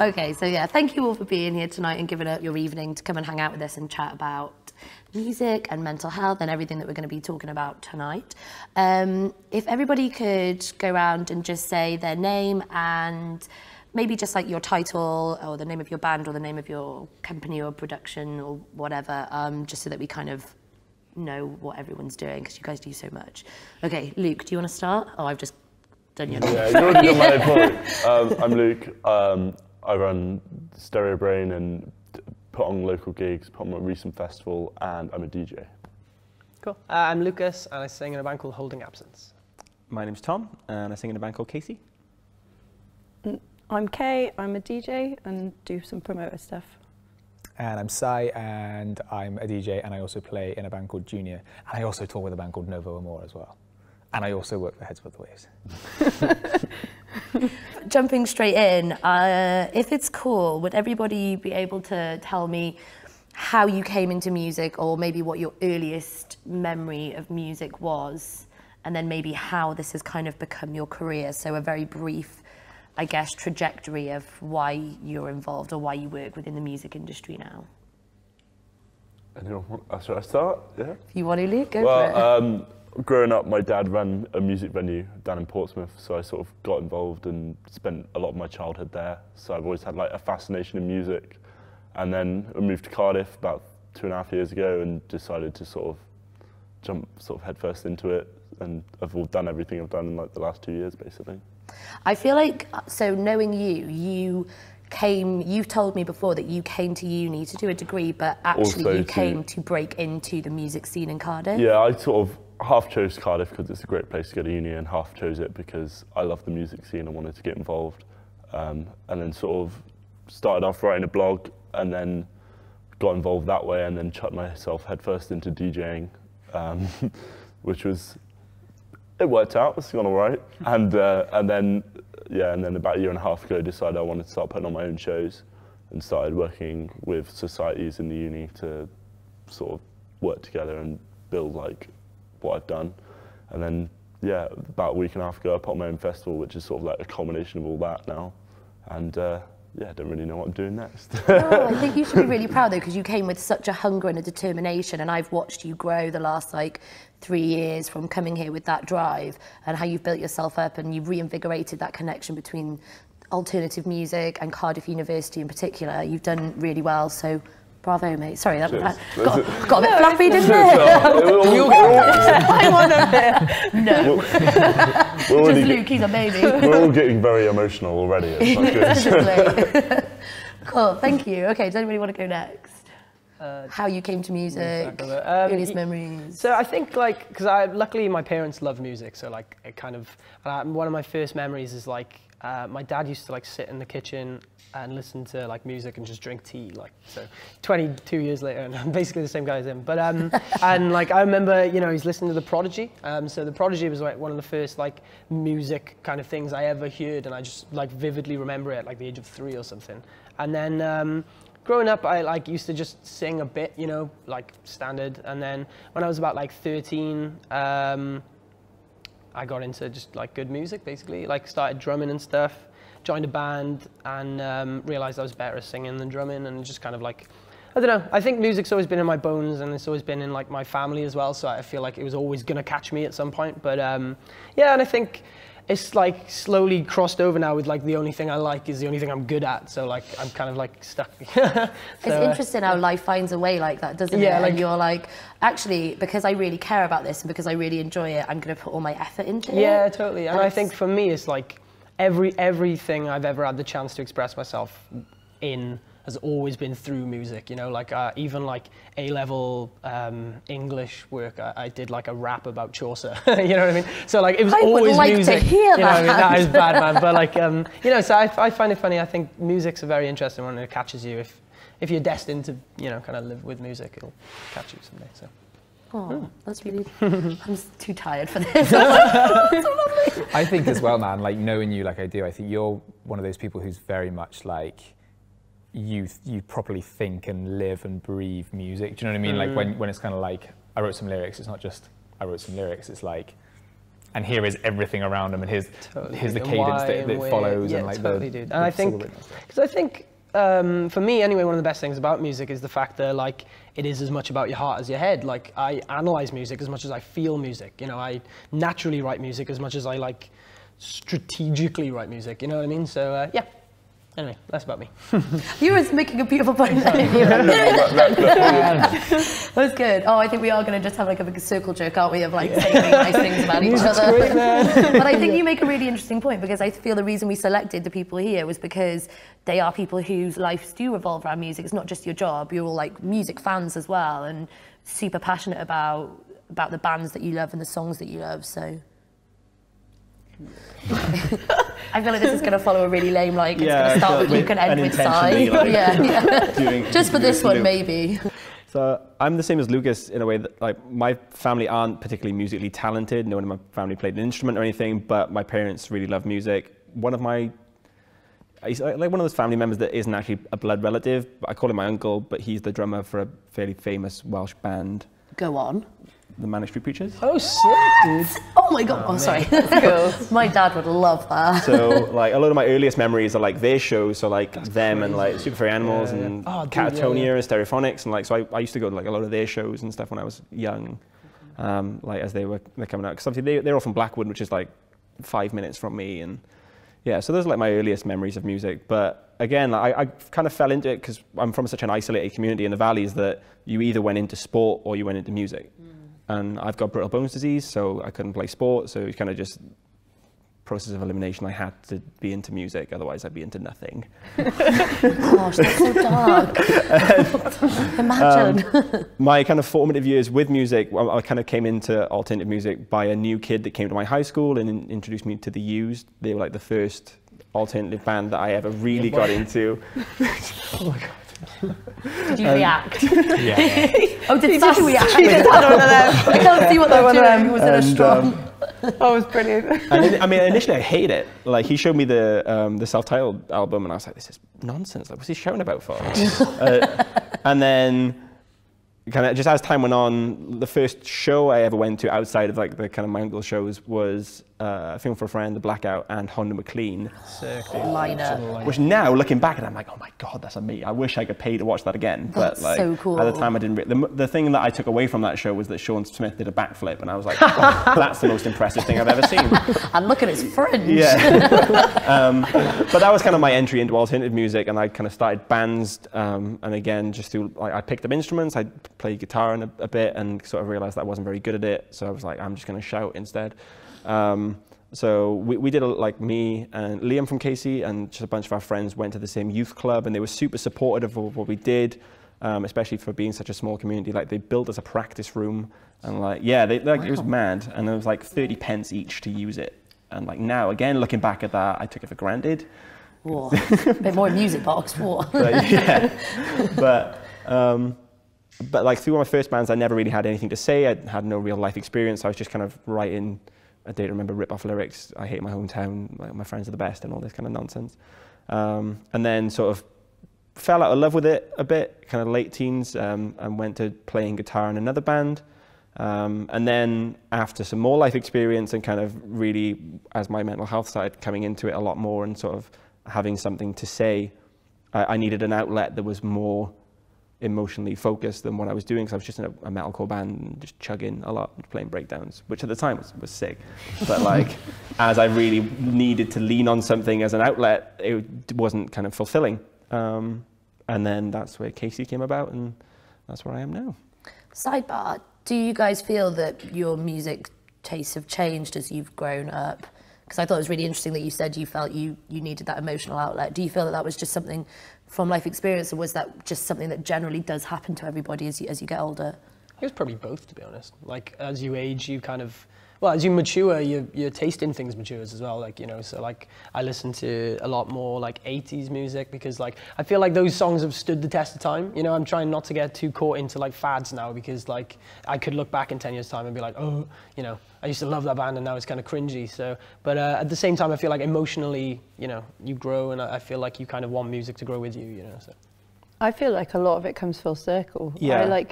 Okay, so yeah, thank you all for being here tonight and giving up your evening to come and hang out with us and chat about music and mental health and everything that we're going to be talking about tonight. If everybody could go around and just say their name and maybe just like your title or the name of your band or the name of your company or production or whatever, just so that we kind of know what everyone's doing, because you guys do so much. Okay, Luke, do you want to start? Oh, I've just done your name. Yeah, you already done my name for it. I'm Luke. I run Stereo Brain and put on local gigs, put on a recent festival, and I'm a DJ. Cool. I'm Lucas, and I sing in a band called Holding Absence. My name's Tom, and I sing in a band called Casey. I'm Kay, I'm a DJ and do some promoter stuff. And I'm Sai, and I'm a DJ, and I also play in a band called Junior. And I also tour with a band called Novo Amor as well. And I also work for Heads Above the Waves. Jumping straight in, if it's cool, would everybody be able to tell me how you came into music, or maybe what your earliest memory of music was, and then maybe how this has kind of become your career? So a very brief, I guess, trajectory of why you're involved or why you work within the music industry now. Should I start? Yeah. If you want to, Luke, go for it. Growing up, my dad ran a music venue down in Portsmouth, so I sort of got involved and spent a lot of my childhood there. So I've always had like a fascination in music. And then I moved to Cardiff about 2.5 years ago and decided to sort of jump sort of headfirst into it. And I've done everything I've done in like the last 2 years, basically. I feel like, so knowing you've told me before that you came to uni to do a degree, but actually also you came to break into the music scene in Cardiff. Yeah, I sort of half chose Cardiff because it's a great place to go to uni, and half chose it because I love the music scene and wanted to get involved. And then sort of started off writing a blog and then got involved that way, and then chucked myself headfirst into DJing, which was, it worked out, it's gone all right. And then about 1.5 years ago, decided I wanted to start putting on my own shows and started working with societies in the uni to sort of work together and build like what I've done. And then, yeah, about 1.5 weeks ago, I put on my own festival, which is sort of like a combination of all that now. And yeah, I don't really know what I'm doing next. No, I think you should be really proud though, because you came with such a hunger and a determination, and I've watched you grow the last like 3 years from coming here with that drive, and how you've built yourself up and you've reinvigorated that connection between alternative music and Cardiff University in particular. You've done really well, so bravo, mate. Sorry, that got a bit fluffy, didn't it? I want a bit. No. Just Luke, he's a baby. We're all getting very emotional already. It's good. Cool, thank you. Okay, does anybody want to go next? How you came to music, earliest memories. So I think like, because luckily my parents love music, so like it kind of, one of my first memories is like, my dad used to like sit in the kitchen and listen to like music and just drink tea, like, so 22 years later, and I'm basically the same guy as him. But and like I remember, you know, he's listening to The Prodigy. So The Prodigy was like one of the first like music kind of things I ever heard, and I just like vividly remember it at like the age of 3 or something. And then growing up, I like used to just sing a bit, you know, like standard. And then when I was about like 13, I got into just like good music, basically. Like started drumming and stuff, joined a band, and realized I was better at singing than drumming, and just kind of like, I don't know. I think music's always been in my bones, and it's always been in like my family as well. So I feel like it was always gonna catch me at some point. But yeah, and I think it's like slowly crossed over now with like the only thing I like is the only thing I'm good at. So like I'm kind of like stuck. It's interesting how life finds a way like that, doesn't it? Like, and you're like, actually, because I really care about this and because I really enjoy it, I'm going to put all my effort into it. Yeah, totally. And I think for me, it's like everything I've ever had the chance to express myself in has always been through music, you know, like even like A-level English work, I did like a rap about Chaucer, you know what I mean? So like it was always like music. To hear you know that. What I mean? That is bad, man. But like, you know, so I find it funny. I think music's a very interesting one, and it catches you. If you're destined to, you know, kind of live with music, it'll catch you someday. So. Oh, that's really. I'm too tired for this. I think as well, man. Like knowing you, like I do, I think you're one of those people who's very much like you properly think and live and breathe music. Do you know what I mean? Like when it's kind of like I wrote some lyrics. It's not just I wrote some lyrics. It's like and here is everything around them, and here's the cadence Why that and where. follows, Yeah, and like totally, the dude. And I think, solo stuff. because I think for me anyway, one of the best things about music is the fact that like it is as much about your heart as your head. Like I analyze music as much as I feel music. You know, I naturally write music as much as I like strategically write music. You know what I mean? So yeah. Anyway, that's about me. You were making a beautiful point. That was good. Oh, I think we are going to just have like a big circle jerk, aren't we, of like saying really nice things about each other. Great, man. But I think you make a really interesting point, because I feel the reason we selected the people here was because they are people whose lives do revolve around music. It's not just your job. You're all like music fans as well, and super passionate about the bands that you love and the songs that you love. So I feel like this is going to follow a really lame, like, it's going to start with Luke and end with Sai. Like, yeah. Just for this one, maybe. So I'm the same as Lucas in a way that like my family aren't particularly musically talented. No one in my family played an instrument or anything, but my parents really love music. He's like one of those family members that isn't actually a blood relative. I call him my uncle, but he's the drummer for a fairly famous Welsh band. Go on. The Manic Street Preachers. Oh, sick, dude. Oh my God. Oh, sorry. Cool. My dad would love that. So like a lot of my earliest memories are like their shows, so like them and like Super Furry Animals and Catatonia and Stereophonics, and like so I used to go to like a lot of their shows and stuff when I was young, like as they're coming out, because obviously they're all from Blackwood, which is like 5 minutes from me, and yeah, so those are like my earliest memories of music. But again, I kind of fell into it because I'm from such an isolated community in the valleys that you either went into sport or you went into music. And I've got brittle bones disease, so I couldn't play sport. So it's kind of just process of elimination. I had to be into music, otherwise I'd be into nothing. Gosh, that's so dark. Imagine. My kind of formative years with music, I kind of came into alternative music by a new kid that came to my high school and introduced me to The Used. They were like the first alternative band that I ever really got into. Oh my God. Did you react? Yeah. Oh, did Sasha react? I can't see what they're doing. He was in a strong. Oh, it was brilliant. And I mean, initially I hated it. Like he showed me the self-titled album, and I was like, "This is nonsense. Like, what's he shouting about for?" And then, kind of just as time went on, the first show I ever went to outside of like the kind of my uncle's shows was a Film for a Friend, The Blackout, and Honda McLean. Liner. Which now, looking back at it, I'm like, oh my God, that's amazing. I wish I could pay to watch that again. That's but like, so cool. at the time, I didn't. The thing that I took away from that show was that Sean Smith did a backflip, and I was like, oh, that's the most impressive thing I've ever seen. And look at his fringe. Yeah. But that was kind of my entry into alternative music, and I kind of started bands, and again, just through, like, I picked up instruments, I played guitar in a bit, and sort of realized that I wasn't very good at it, so I was like, I'm just going to shout instead. So we did, like, me and Liam from Casey and just a bunch of our friends went to the same youth club, and they were super supportive of what we did, especially for being such a small community. Like, they built us a practice room, and like, yeah, wow. It was mad, and it was like 30 pence each to use it. And like now, again, looking back at that, I took it for granted. Whoa. A bit more music box. What? Yeah. But like through my first bands, I never really had anything to say. I had no real life experience. I was just kind of writing a day to remember rip-off lyrics. I hate my hometown, like, my friends are the best, and all this kind of nonsense. And then sort of fell out of love with it a bit, kind of late teens, and went to playing guitar in another band. And then after some more life experience and kind of really, as my mental health started coming into it a lot more and sort of having something to say, I needed an outlet that was more emotionally focused than what I was doing, because I was just in a metalcore band and just chugging a lot, playing breakdowns, which at the time was sick. But like, as I really needed to lean on something as an outlet, it wasn't kind of fulfilling. And then that's where Casey came about, and that's where I am now. Sidebar, do you guys feel that your music tastes have changed as you've grown up? Because I thought it was really interesting that you said you felt you needed that emotional outlet. Do you feel that that was just something from life experience, or was that just something that generally does happen to everybody as you get older? It was probably both, to be honest. Like, as you age, you kind of, well, as you mature, your taste in things matures as well. Like, you know, so like I listen to a lot more like 80s music, because like I feel like those songs have stood the test of time. You know, I'm trying not to get too caught into like fads now, because like I could look back in 10 years time and be like, oh, you know, I used to love that band and now it's kind of cringy. So, but at the same time, I feel like emotionally, you know, you grow, and I feel like you kind of want music to grow with you, you know. So I feel like a lot of it comes full circle. Yeah.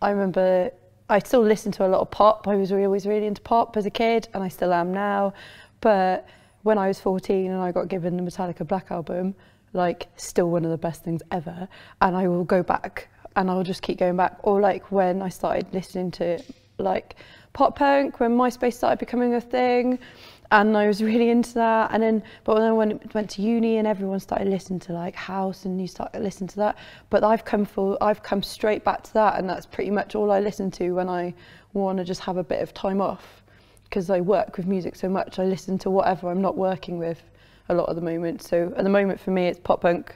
I remember I still listen to a lot of pop. I was always really into pop as a kid, and I still am now. But when I was 14 and I got given the Metallica Black Album, like, still one of the best things ever. And I will go back and I'll just keep going back. Or like when I started listening to like pop punk, when MySpace started becoming a thing, and I was really into that. And then, but then when I went to uni and everyone started listening to like house, and you started listening to that. But I've come straight back to that, and that's pretty much all I listen to when I want to just have a bit of time off. Because I work with music so much, I listen to whatever I'm not working with a lot at the moment. So at the moment for me, it's pop punk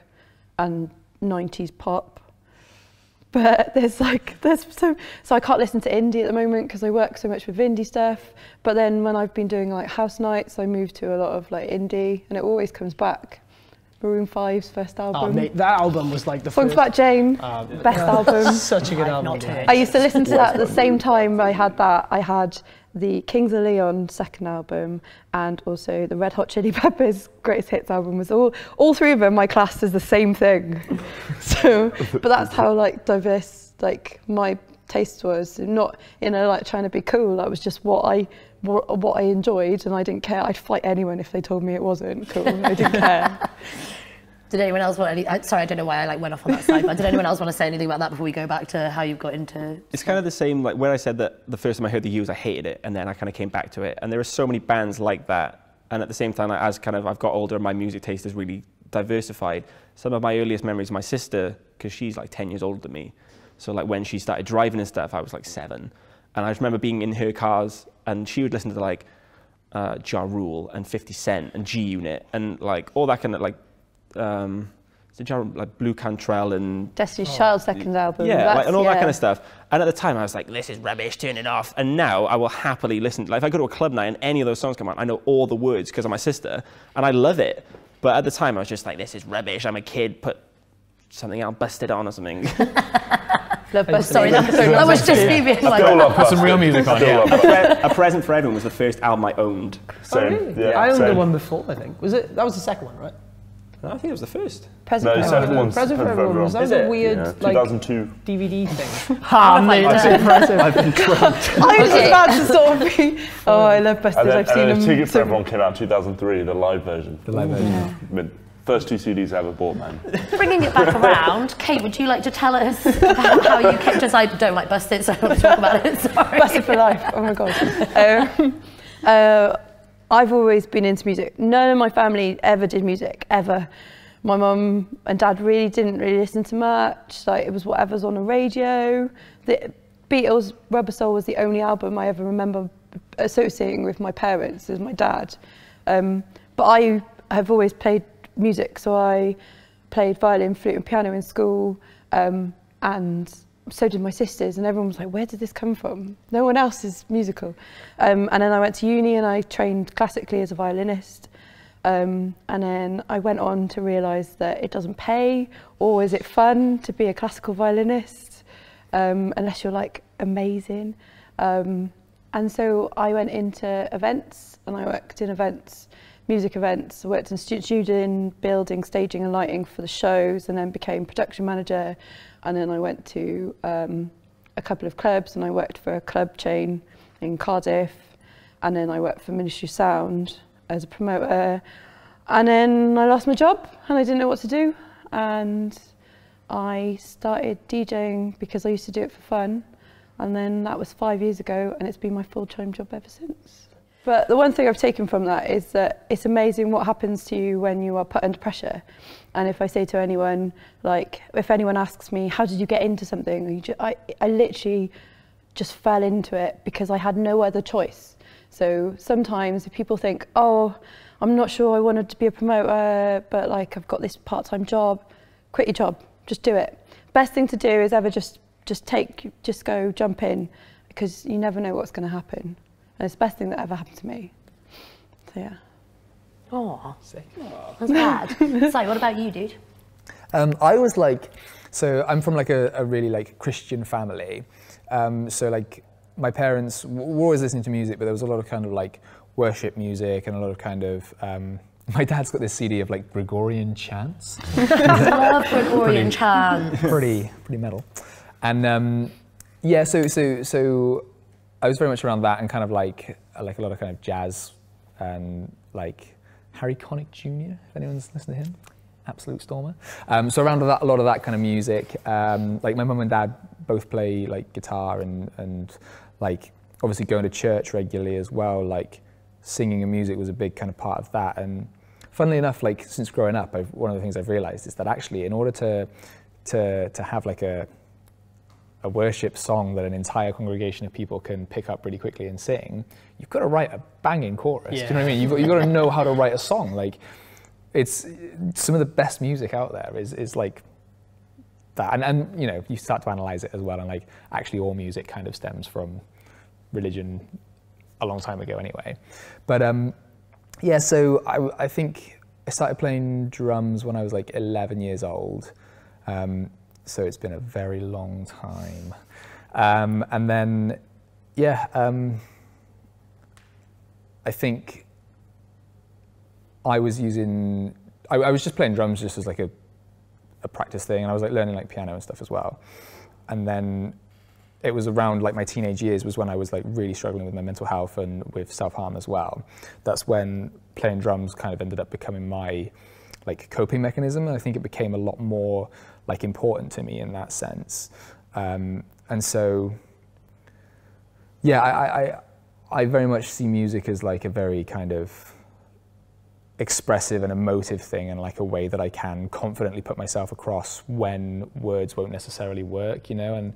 and 90s pop. But so I can't listen to indie at the moment because I work so much with indie stuff. But then when I've been doing like house nights, I move to a lot of like indie, and it always comes back. Maroon 5's first album. Oh, mate, that album was like the Songs first. About Jane, best album. Such a good album. I used to listen to that at the same time I had that. I had the Kings of Leon second album, and also the Red Hot Chili Peppers Greatest Hits album. Was all three of them I classed as the same thing. So, but that's how like diverse like my taste was. Not like trying to be cool. That was just what I enjoyed, and I didn't care. I'd fight anyone if they told me it wasn't cool. I didn't care. Did anyone else want any? Sorry, I don't know why I like went off on that side, but did anyone else want to say anything about that before we go back to how you got into? It's kind of the same, like where I said that the first time I heard The Used, I hated it, and then I kind of came back to it. And there are so many bands like that. And at the same time, as kind of I've got older, my music taste is really diversified. Some of my earliest memories, my sister, because she's like 10 years older than me. So like when she started driving and stuff, I was like 7. And I just remember being in her cars, and she would listen to like Ja Rule and 50 Cent and G-Unit and like all that kind of like, like Blue Cantrell and Destiny's Child's second album. Yeah, like, and all that kind of stuff. And at the time I was like, this is rubbish, turn it off. And now I will happily listen. Like if I go to a club night and any of those songs come on, I know all the words because of my sister, and I love it. But at the time I was just like, this is rubbish. I'm a kid, put something else, Busted On or something. Sorry, that was just me being like... Put some real music on, A Present for Everyone was the first album I owned. Really? Yeah, I owned the same. one before, I think. That was the second one, right? No, I think it was the first. Present No, for second Everyone. one's Present for Everyone. Was that a weird like 2002. DVD thing? That's impressive. I was about to sort of be, I love Busted. I've seen them. Ticket for Everyone came out 2003, the live version. The live version. Yeah. First 2 CDs I ever bought, man. Bringing it back around, Kate, would you like to tell us about how you kept us? I don't like Busted, so I don't want to talk about it. Sorry. Busted for life. Oh my god. I've always been into music. None of my family ever did music, ever. My mum and dad didn't really listen to much. Like it was whatever's on the radio. The Beatles' Rubber Soul was the only album I ever remember associating with my parents as my dad. But I have always played music, so I played violin, flute and piano in school, and so did my sisters, and everyone was like, where did this come from? No one else is musical. And then I went to uni and I trained classically as a violinist, and then I went on to realise that it doesn't pay, or is it fun to be a classical violinist, unless you're like amazing. And so I went into events, and I worked in events, music events. I worked in studio building, staging and lighting for the shows, and then became production manager. And then I went to a couple of clubs, and I worked for a club chain in Cardiff. And then I worked for Ministry Sound as a promoter. And then I lost my job and I didn't know what to do. And I started DJing because I used to do it for fun. And then that was 5 years ago, and it's been my full-time job ever since. But the one thing I've taken from that is that it's amazing what happens to you when you are put under pressure. And if I say to anyone, like, if anyone asks me, how did you get into something? I literally just fell into it because I had no other choice. So sometimes if people think, oh, I'm not sure I wanted to be a promoter, but like I've got this part-time job, quit your job, just do it. Best thing to do is ever just go jump in, because you never know what's going to happen. And it's the best thing that ever happened to me. So yeah. Oh, that's bad. So what about you, dude? I was like, so I'm from like a really like Christian family. So like my parents were always listening to music, but there was a lot of kind of like worship music and a lot of kind of, my dad's got this CD of like Gregorian chants. I love Gregorian chants. Pretty metal. And Yeah, so I was very much around that and kind of like a lot of kind of jazz and like Harry Connick Jr., if anyone's listened to him. Absolute stormer. So around a lot of that kind of music. Like my mum and dad both play like guitar and like obviously going to church regularly as well. Like singing and music was a big kind of part of that. And funnily enough, like since growing up, one of the things I've realized is that actually in order to have like a worship song that an entire congregation of people can pick up really quickly and sing, you've got to write a banging chorus. Yeah. Do you know what I mean? You've got to know how to write a song. Like, it's some of the best music out there is like that. And you know, you start to analyze it as well, and like actually all music kind of stems from religion a long time ago anyway. But yeah, so I think I started playing drums when I was like 11 years old. So it's been a very long time. And then, yeah, I think I was using, I was just playing drums just as like a practice thing, and I was like learning like piano and stuff as well. And then it was around like my teenage years was when I was like really struggling with my mental health and with self-harm as well. That's when playing drums kind of ended up becoming my like coping mechanism, and I think it became a lot more like important to me in that sense. And so, yeah, I very much see music as like a very kind of expressive and emotive thing, and like a way that I can confidently put myself across when words won't necessarily work, you know. And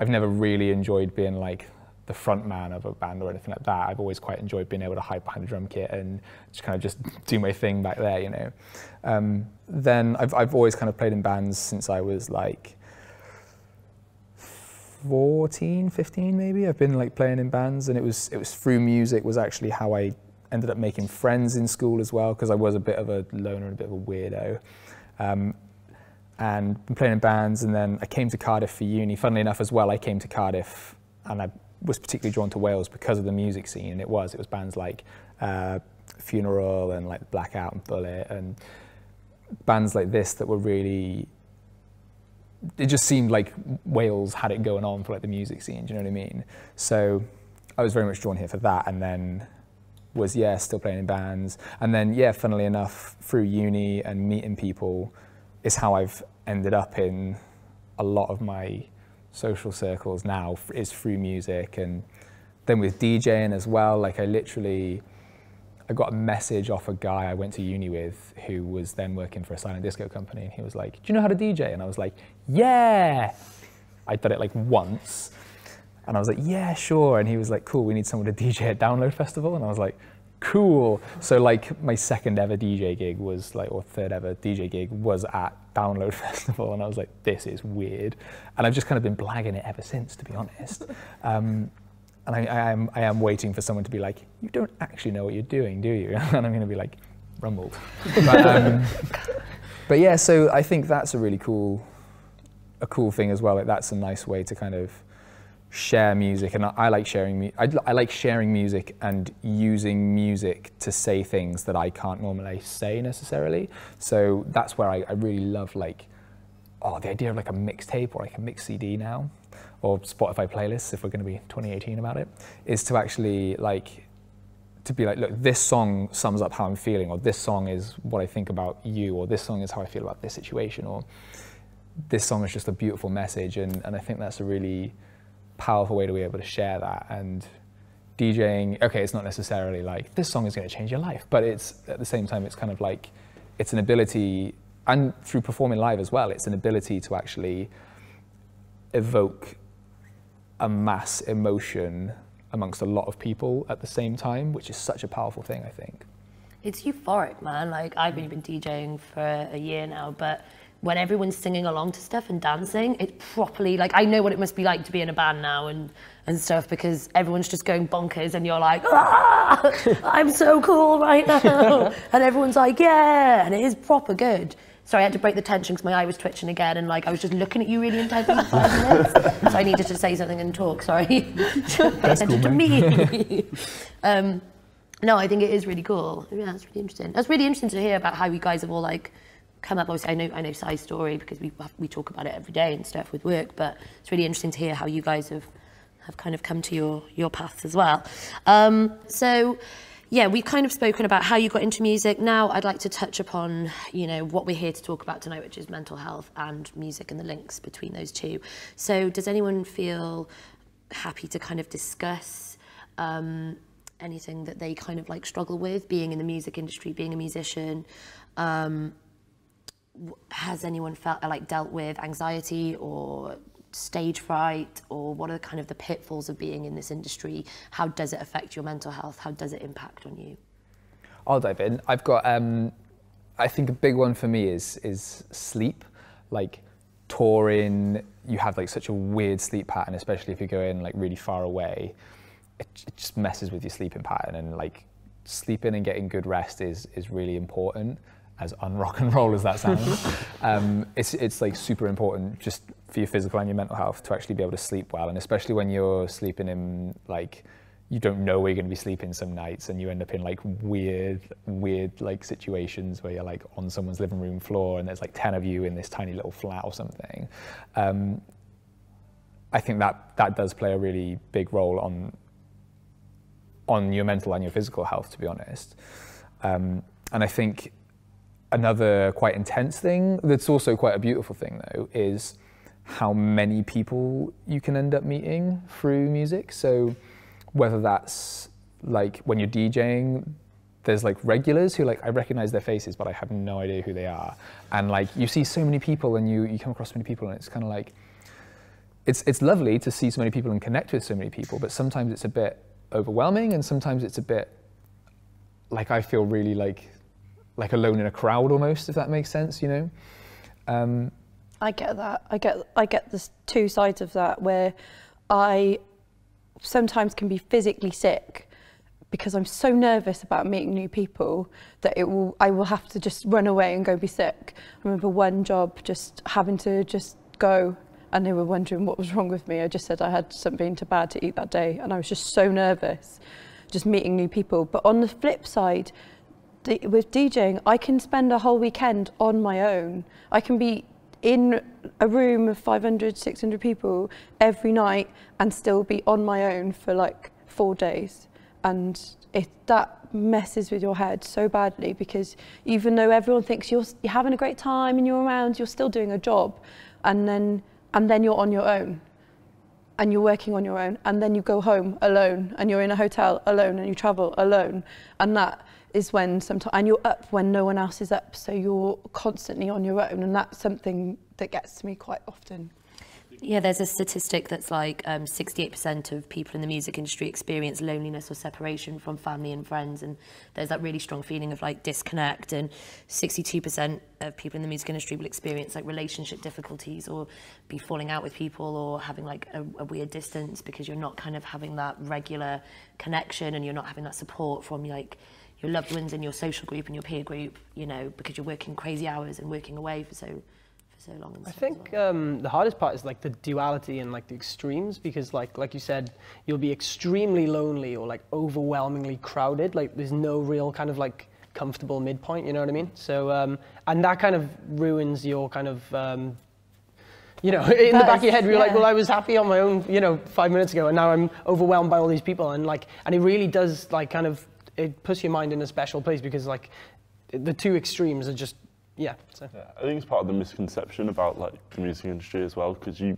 I've never really enjoyed being like the front man of a band or anything like that. I've always quite enjoyed being able to hide behind a drum kit and just kind of just do my thing back there, you know. Then I've always kind of played in bands since I was like 14, 15 maybe. I've been like playing in bands, and it was through music was actually how I ended up making friends in school as well, because I was a bit of a loner and a bit of a weirdo. And been playing in bands, and then I came to Cardiff for uni. Funnily enough as well, I came to Cardiff and I was particularly drawn to Wales because of the music scene, and it was bands like Funeral and like Blackout and Bullet, and bands like this that were really, it just seemed like Wales had it going on for like the music scene, do you know what I mean? So I was very much drawn here for that, and then was, yeah, still playing in bands. And then, yeah, funnily enough, through uni and meeting people is how I've ended up in a lot of my social circles now, is through music. And then with DJing as well, like I got a message off a guy I went to uni with who was then working for a silent disco company, and he was like, do you know how to DJ? And I was like, yeah. I'd done it like once, and I was like, yeah, sure. And he was like, cool, we need someone to DJ at Download Festival. And I was like, cool. So like my second ever DJ gig was like, or third ever DJ gig was at Download Festival. And I was like, this is weird. And I've just kind of been blagging it ever since, to be honest. And I am waiting for someone to be like, you don't actually know what you're doing, do you? And I'm going to be like, rumbled. But yeah, so I think that's a really cool thing as well. Like that's a nice way to kind of share music, and I like sharing. I like sharing music and using music to say things that I can't normally say necessarily. So that's where I really love like, the idea of like a mixtape or like a mix CD now, or Spotify playlists if we're going to be 2018 about it, is to actually like, to be like, look, this song sums up how I'm feeling, or this song is what I think about you, or this song is how I feel about this situation, or this song is just a beautiful message. And I think that's a really powerful way to be able to share that. And DJing, okay, it's not necessarily like this song is going to change your life, but it's at the same time, it's kind of like, it's an ability, and through performing live as well, it's an ability to actually evoke a mass emotion amongst a lot of people at the same time, which is such a powerful thing, I think. It's euphoric, man. Like, I've been DJing for a year now, but when everyone's singing along to stuff and dancing, it's properly, like, I know what it must be like to be in a band now and stuff, because everyone's just going bonkers and you're like, I'm so cool right now. And everyone's like, yeah, and it is proper good. Sorry, I had to break the tension because my eye was twitching again, and like I was just looking at you really intently for 5 minutes, so I needed to say something and talk, sorry. Pay attention to me. No, I think it is really cool. Yeah, it's really interesting. That's really interesting to hear about how you guys have all like come up. Obviously, I know Sai's story because we talk about it every day and stuff with work, but it's really interesting to hear how you guys have kind of come to your paths as well. So yeah, we've kind of spoken about how you got into music. Now I'd like to touch upon, you know, what we're here to talk about tonight, which is mental health and music and the links between those two. So does anyone feel happy to kind of discuss anything that they kind of like struggle with, being in the music industry, being a musician? Has anyone felt like dealt with anxiety or stage fright, or what are kind of the pitfalls of being in this industry? How does it affect your mental health? How does it impact on you? I'll dive in. I've got, I think a big one for me is sleep. Like touring, you have like such a weird sleep pattern, especially if you're going like really far away. It just messes with your sleeping pattern, and like sleeping and getting good rest is really important, as un-rock and roll as that sounds. It's like super important just for your physical and your mental health to actually be able to sleep well, and especially when you're sleeping in like, you don't know where you're going to be sleeping some nights, and you end up in like weird like situations where you're like on someone's living room floor and there's like 10 of you in this tiny little flat or something. I think that does play a really big role on your mental and your physical health, to be honest. And I think another quite intense thing that's also quite a beautiful thing though is how many people you can end up meeting through music. So whether that's like when you're DJing, there's like regulars who like I recognize their faces but I have no idea who they are, and like you see so many people and you come across so many people, and it's kind of like it's lovely to see so many people and connect with so many people, but sometimes it's a bit overwhelming, and sometimes it's a bit like I feel really like alone in a crowd almost, if that makes sense, you know? I get that. I get the two sides of that, where I sometimes can be physically sick because I'm so nervous about meeting new people that I will have to just run away and go be sick. I remember one job just having to just go, and they were wondering what was wrong with me. I just said I had something too bad to eat that day, and I was just so nervous just meeting new people. But on the flip side, with DJing, I can spend a whole weekend on my own. I can be in a room of 500, 600 people every night and still be on my own for like 4 days. And that messes with your head so badly, because even though everyone thinks you're having a great time and you're around, you're still doing a job. And then you're on your own and you're working on your own, and then you go home alone and you're in a hotel alone and you travel alone. And that is when sometimes, and you're up when no one else is up, so you're constantly on your own, and that's something that gets to me quite often. Yeah, there's a statistic that's like 68% of people in the music industry experience loneliness or separation from family and friends, and there's that really strong feeling of like disconnect, and 62% of people in the music industry will experience like relationship difficulties or be falling out with people or having like a weird distance because you're not kind of having that regular connection, and you're not having that support from like your loved ones and your social group and your peer group, you know, because you're working crazy hours and working away for so long. And I think the hardest part is like the duality and like the extremes, because like you said, you'll be extremely lonely or like overwhelmingly crowded. Like there's no real kind of like comfortable midpoint, you know what I mean? So and that kind of ruins your kind of you know, in the back of your head, you're like, well, I was happy on my own, you know, 5 minutes ago, and now I'm overwhelmed by all these people, and it really does like kind of, it puts your mind in a special place, because like the two extremes are just, yeah. So. Yeah, I think it's part of the misconception about like the music industry as well, because you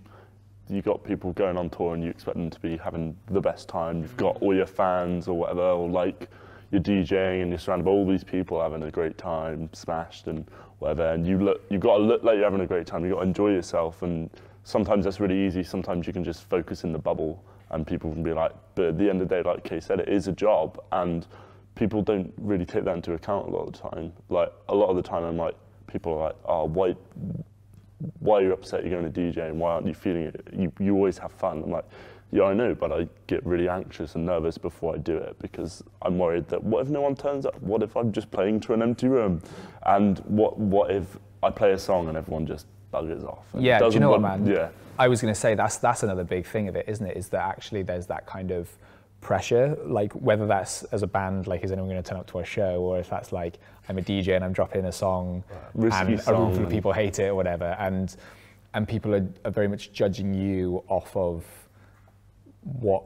got people going on tour and you expect them to be having the best time. You've got all your fans or whatever, or like you're DJing and you're surrounded by all these people having a great time, smashed and whatever, and you've got to look like you're having a great time. You've got to enjoy yourself, and sometimes that's really easy. Sometimes you can just focus in the bubble, and people can be like, but at the end of the day, like Kay said, it is a job, and people don't really take that into account a lot of the time. Like a lot of the time, I'm like, people are like, oh, why are you upset you're going to DJ, and why aren't you feeling it? You always have fun. I'm like, yeah, I know, but I get really anxious and nervous before I do it, because I'm worried that what if no one turns up? What if I'm just playing to an empty room? And what if I play a song and everyone just buggers off? Yeah, do you know what, man? Yeah. I was going to say that's another big thing of it, isn't it? Is that actually there's that kind of pressure, like whether that's as a band, like is anyone going to turn up to our show, or if that's like I'm a DJ and I'm dropping a song and a room full of people hate it or whatever, and people are very much judging you off of what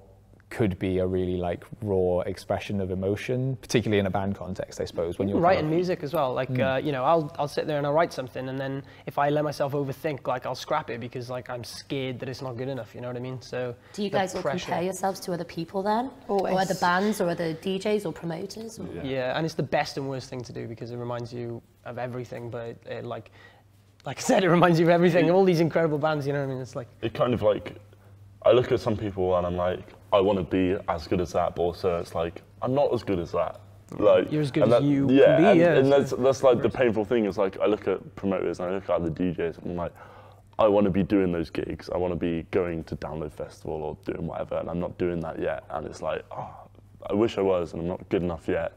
could be a really like raw expression of emotion, particularly in a band context, I suppose. When you're writing music as well, like you know, I'll sit there and I'll write something, and then if I let myself overthink, like I'll scrap it because like I'm scared that it's not good enough. You know what I mean? So do you guys all compare yourselves to other people then, Always. or other bands, or other DJs or promoters? Or? Yeah, and it's the best and worst thing to do because it reminds you of everything, but it like I said, it reminds you of everything. All these incredible bands, you know what I mean? It's like it kind of like I look at some people and I'm like, I want to be as good as that, but also it's like I'm not as good as that. Like you're as good as you can be. And that's like the painful thing is like I look at promoters and I look at the DJs and I'm like, I want to be doing those gigs. I want to be going to Download Festival or doing whatever, and I'm not doing that yet. And it's like, oh, I wish I was, and I'm not good enough yet.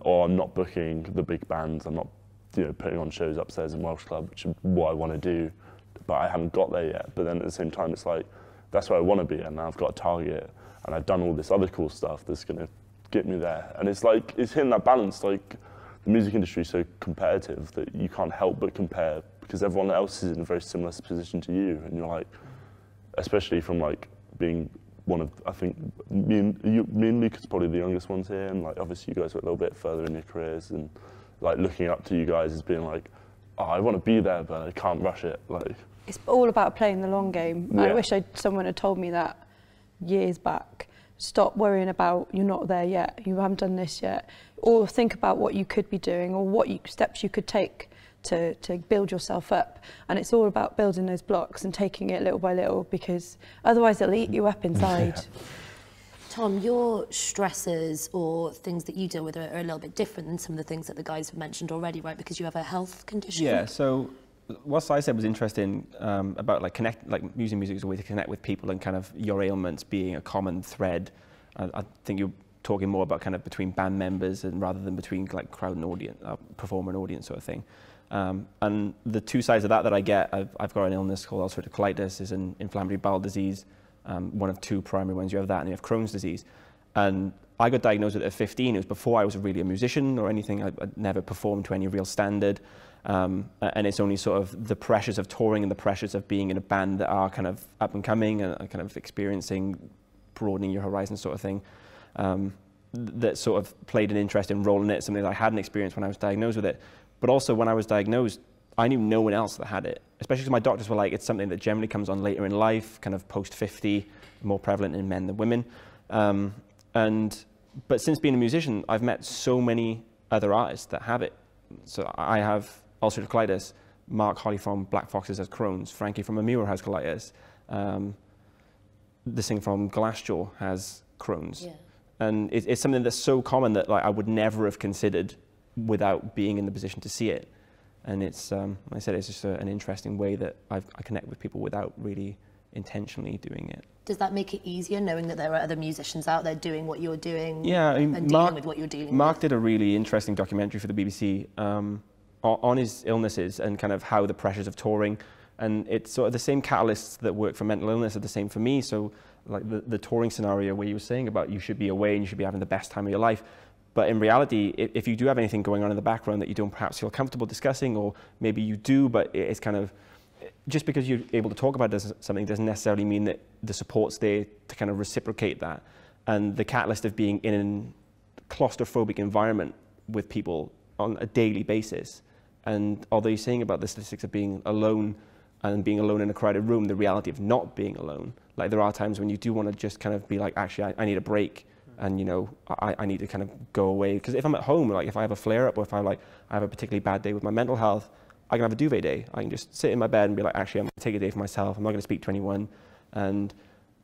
Or I'm not booking the big bands. I'm not, putting on shows upstairs in Welsh Club, which is what I want to do, but I haven't got there yet. But then at the same time, it's like, that's where I want to be, and now I've got a target, and I've done all this other cool stuff that's going to get me there. And it's like, it's hitting that balance. Like, the music industry is so competitive that you can't help but compare, because everyone else is in a very similar position to you, and you're like, especially from like being one of, I think, me and Luke is probably the youngest ones here, and like obviously you guys are a little bit further in your careers, and like looking up to you guys as being like, oh, I want to be there, but I can't rush it. Like, it's all about playing the long game. Yeah. I wish someone had told me that years back. Stop worrying about you're not there yet, you haven't done this yet, or think about what you could be doing or what steps you could take to build yourself up. And it's all about building those blocks and taking it little by little, because otherwise it'll eat you up inside. Yeah. Tom, your stresses or things that you deal with are a little bit different than some of the things that the guys have mentioned already, right? Because you have a health condition. Yeah, so what I said was interesting about like using music as a way to connect with people, and kind of your ailments being a common thread. I think you're talking more about kind of between band members and rather than between like crowd and audience, performer and audience sort of thing. And the two sides of that I get, I've got an illness called ulcerative colitis, is an inflammatory bowel disease. One of two primary ones. You have that and you have Crohn's disease. And I got diagnosed with it at 15. It was before I was really a musician or anything. I'd never performed to any real standard. And it's only sort of the pressures of touring and the pressures of being in a band that are kind of up and coming and kind of experiencing, broadening your horizon sort of thing, that sort of played an interesting role in it, something that I hadn't experienced when I was diagnosed with it. But also when I was diagnosed, I knew no one else that had it, especially because my doctors were like, it's something that generally comes on later in life, kind of post 50, more prevalent in men than women. But since being a musician, I've met so many other artists that have it. So I have ulcerative colitis, Mark Holly from Black Foxes has Crohn's, Frankie from Amura has colitis, the singer from Glassjaw has Crohn's. Yeah. And it's something that's so common that like I would never have considered without being in the position to see it. And it's, like I said, it's just an interesting way that I connect with people without really intentionally doing it. Does that make it easier knowing that there are other musicians out there doing what you're doing? Yeah, I mean, and dealing with what you're dealing with? Mark did a really interesting documentary for the BBC on his illnesses and kind of how the pressures of touring, and it's sort of the same catalysts that work for mental illness are the same for me. So like the touring scenario where you were saying about you should be away and you should be having the best time of your life. But in reality, if you do have anything going on in the background that you don't perhaps feel comfortable discussing, or maybe you do, but it's kind of, just because you're able to talk about something doesn't necessarily mean that the support's there to kind of reciprocate that. And the catalyst of being in a claustrophobic environment with people on a daily basis, and although you're saying about the statistics of being alone and being alone in a crowded room, the reality of not being alone, like there are times when you do want to just kind of be like, actually, I need a break. And I need to kind of go away, because if I'm at home, like if I have a flare-up or if I have a particularly bad day with my mental health, I can have a duvet day. I can just sit in my bed and be like, actually, I'm going to take a day for myself. I'm not going to speak to anyone. And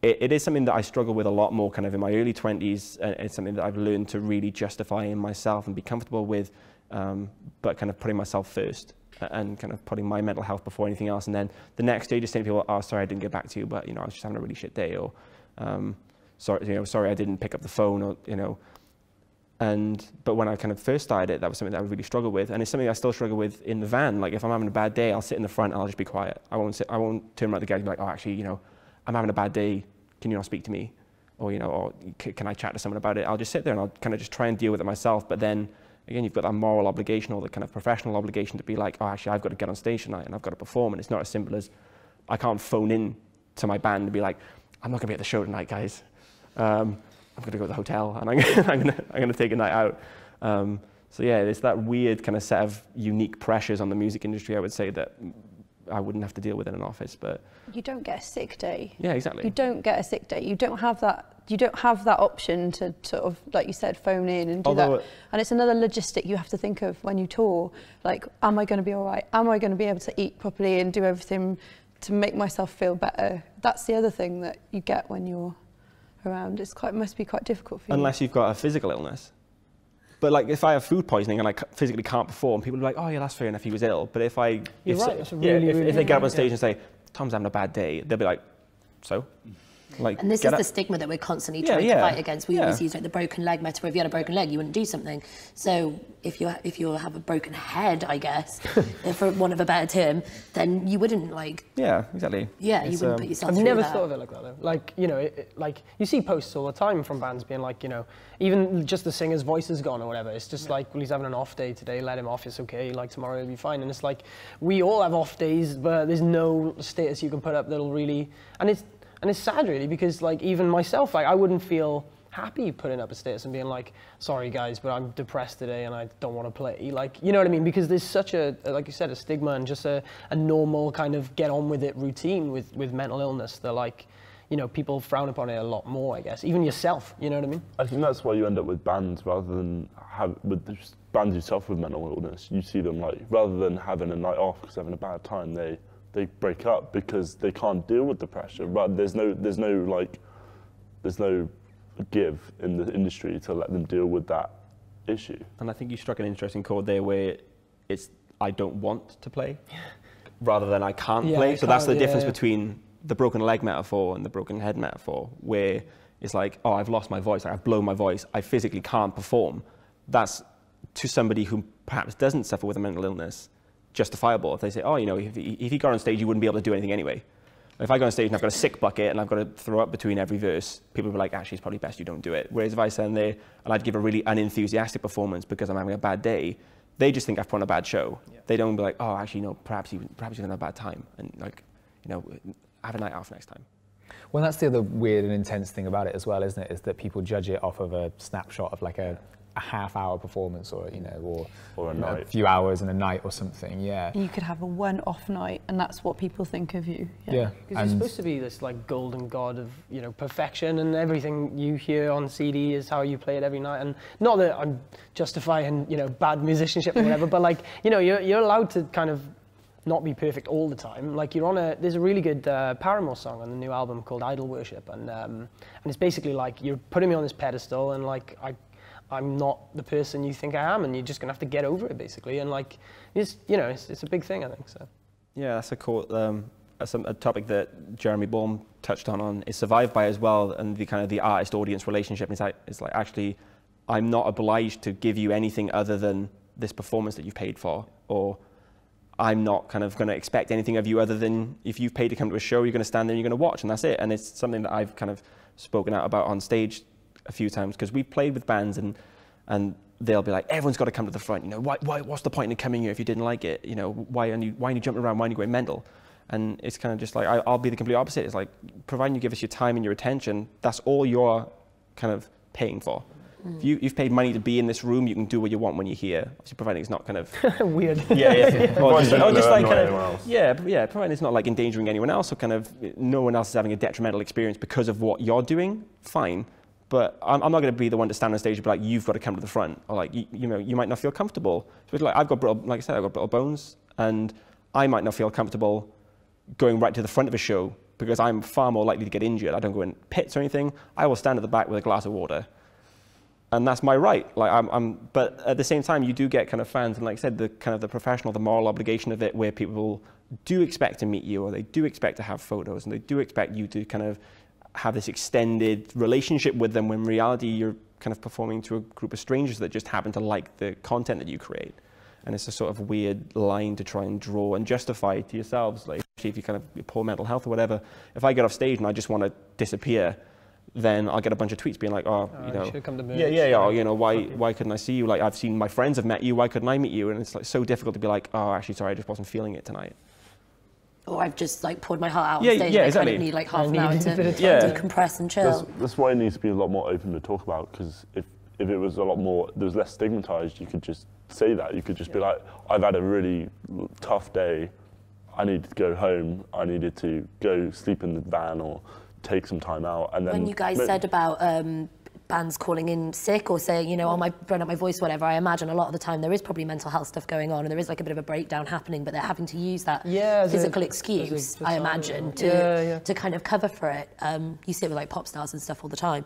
it is something that I struggle with a lot more kind of in my early 20s. It's something that I've learned to really justify in myself and be comfortable with, but kind of putting myself first and kind of putting my mental health before anything else. And then the next day, just saying to people, oh, sorry, I didn't get back to you, but I was just having a really shit day, or sorry I didn't pick up the phone, or but when I kind of first started it, that was something that I really struggled with, and it's something I still struggle with in the van. Like if I'm having a bad day, I'll sit in the front and I'll just be quiet. I won't turn around to the guys and be like, oh, actually, I'm having a bad day, can you not speak to me? or can I chat to someone about it? I'll just sit there and I'll kind of just try and deal with it myself. But then again, you've got that moral obligation or the kind of professional obligation to be like, oh, actually, I've got to get on stage tonight and I've got to perform. And it's not as simple as I can't phone in to my band and be like, I'm not going to be at the show tonight, guys. I'm going to go to the hotel and I'm going to take a night out. So yeah, there's that weird kind of set of unique pressures on the music industry, I would say, that I wouldn't have to deal with in an office. But you don't get a sick day. Yeah, exactly. You don't get a sick day. You don't have that. You don't have that option to sort of, like you said, phone in and do that. And it's another logistic you have to think of when you tour. Like, am I going to be all right? Am I going to be able to eat properly and do everything to make myself feel better? That's the other thing that you get when you're around. Must be quite difficult for you. Unless you've got a physical illness. But like, if I have food poisoning and I physically can't perform, people are like, oh yeah, that's fair enough, he was ill. But if they get up on stage and say, Tom's having a bad day, they'll be like, so? Like, and this is the stigma that we're constantly trying to fight against. We always use like the broken leg metaphor. If you had a broken leg, you wouldn't do something. So if you have a broken head, I guess, for want of a better term, then you wouldn't like. Yeah, exactly. Yeah, you wouldn't put yourself. I've through never that. thought of it like that though. Like like you see posts all the time from bands being like, even just the singer's voice is gone or whatever. It's just like, well, he's having an off day today. Let him off. It's okay. Like tomorrow he'll be fine. And it's like we all have off days, but there's no status you can put up that'll really. And it's sad really, because like even myself, like I wouldn't feel happy putting up a status and being like, sorry guys, but I'm depressed today and I don't want to play. Like, you know what I mean? Because there's such a, like you said, a stigma and just a normal kind of get on with it routine with mental illness that like, people frown upon it a lot more, I guess. Even yourself, you know what I mean? I think that's why you end up with bands rather than with the bands who suffer with mental illness. You see them like, rather than having a night off because they're having a bad time, they break up because they can't deal with the pressure. But there's no give in the industry to let them deal with that issue. And I think you struck an interesting chord there where it's I don't want to play rather than I can't play. So that's the difference between the broken leg metaphor and the broken head metaphor, where it's like, oh, I've lost my voice, I've blown my voice, I physically can't perform. That's to somebody who perhaps doesn't suffer with a mental illness justifiable. If they say, oh, if he got on stage, you wouldn't be able to do anything anyway. If I go on stage and I've got a sick bucket and I've got to throw up between every verse, people will be like, actually, it's probably best you don't do it. Whereas if I stand there and I'd give a really unenthusiastic performance because I'm having a bad day, they just think I've put on a bad show. Yeah. They don't be like, oh, actually, no, perhaps you're having a bad time. And like, have a night off next time. Well, that's the other weird and intense thing about it as well, isn't it? Is that people judge it off of a snapshot of like a half-hour performance, or or a night, a few hours in a night or something. Yeah. You could have a one-off night, and that's what people think of you. Yeah. Because you're supposed to be this like golden god of perfection, and everything you hear on CD is how you play it every night. And not that I'm justifying bad musicianship or whatever, but like you're allowed to kind of not be perfect all the time. Like there's a really good Paramore song on the new album called Idol Worship, and it's basically like you're putting me on this pedestal, and like I'm not the person you think I am, and you're just gonna have to get over it basically. And like it's a big thing, I think. So yeah, that's a topic that Jeremy Baum touched on is survived by as well, and the kind of the artist audience relationship. It's like actually I'm not obliged to give you anything other than this performance that you've paid for, or I'm not kind of going to expect anything of you other than if you've paid to come to a show, you're going to stand there and you're going to watch, and that's it. And it's something that I've kind of spoken out about on stage a few times, because we've played with bands and they'll be like, everyone's got to come to the front. What's the point in coming here if you didn't like it? Why are you jumping around? Why are you going mental? And it's kind of just like, I'll be the complete opposite. It's like, providing you give us your time and your attention, that's all you're kind of paying for. If you've paid money to be in this room, you can do what you want when you're here. Obviously, providing it's not kind of weird. Providing it's not like endangering anyone else, or kind of no one else is having a detrimental experience because of what you're doing. Fine, but I'm not going to be the one to stand on stage and be like, you've got to come to the front, or like you might not feel comfortable. So it's like I've got brittle bones, and I might not feel comfortable going right to the front of a show because I'm far more likely to get injured. I don't go in pits or anything. I will stand at the back with a glass of water. And that's my right. Like but at the same time, you do get kind of fans, and like I said, the kind of the professional, the moral obligation of it, where people do expect to meet you, or they do expect to have photos, and they do expect you to kind of have this extended relationship with them, when in reality you're kind of performing to a group of strangers that just happen to like the content that you create. And it's a sort of weird line to try and draw and justify to yourselves, like especially if you kind of poor mental health or whatever. If I get off stage and I just want to disappear, then I'll get a bunch of tweets being like, oh, you know, should come to yeah, you know, why couldn't I see you? Like, I've seen my friends have met you, why couldn't I meet you? And it's like so difficult to be like, oh, actually, sorry, I just wasn't feeling it tonight. Or I've just like poured my heart out Yeah, on stage. yeah, I exactly. kind of need like half an hour to decompress and chill. That's why it needs to be a lot more open to talk about, because if it was a lot more, there was less stigmatized, you could just say that. You could just be like, I've had a really tough day, I needed to go home, I needed to go sleep in the van or take some time out. And then when you guys said about bands calling in sick or saying, you know, oh, my burn up my voice, whatever, I imagine a lot of the time there is probably mental health stuff going on and there is like a bit of a breakdown happening, but they're having to use that physical excuse, I imagine, to kind of cover for it. You see it with like pop stars and stuff all the time.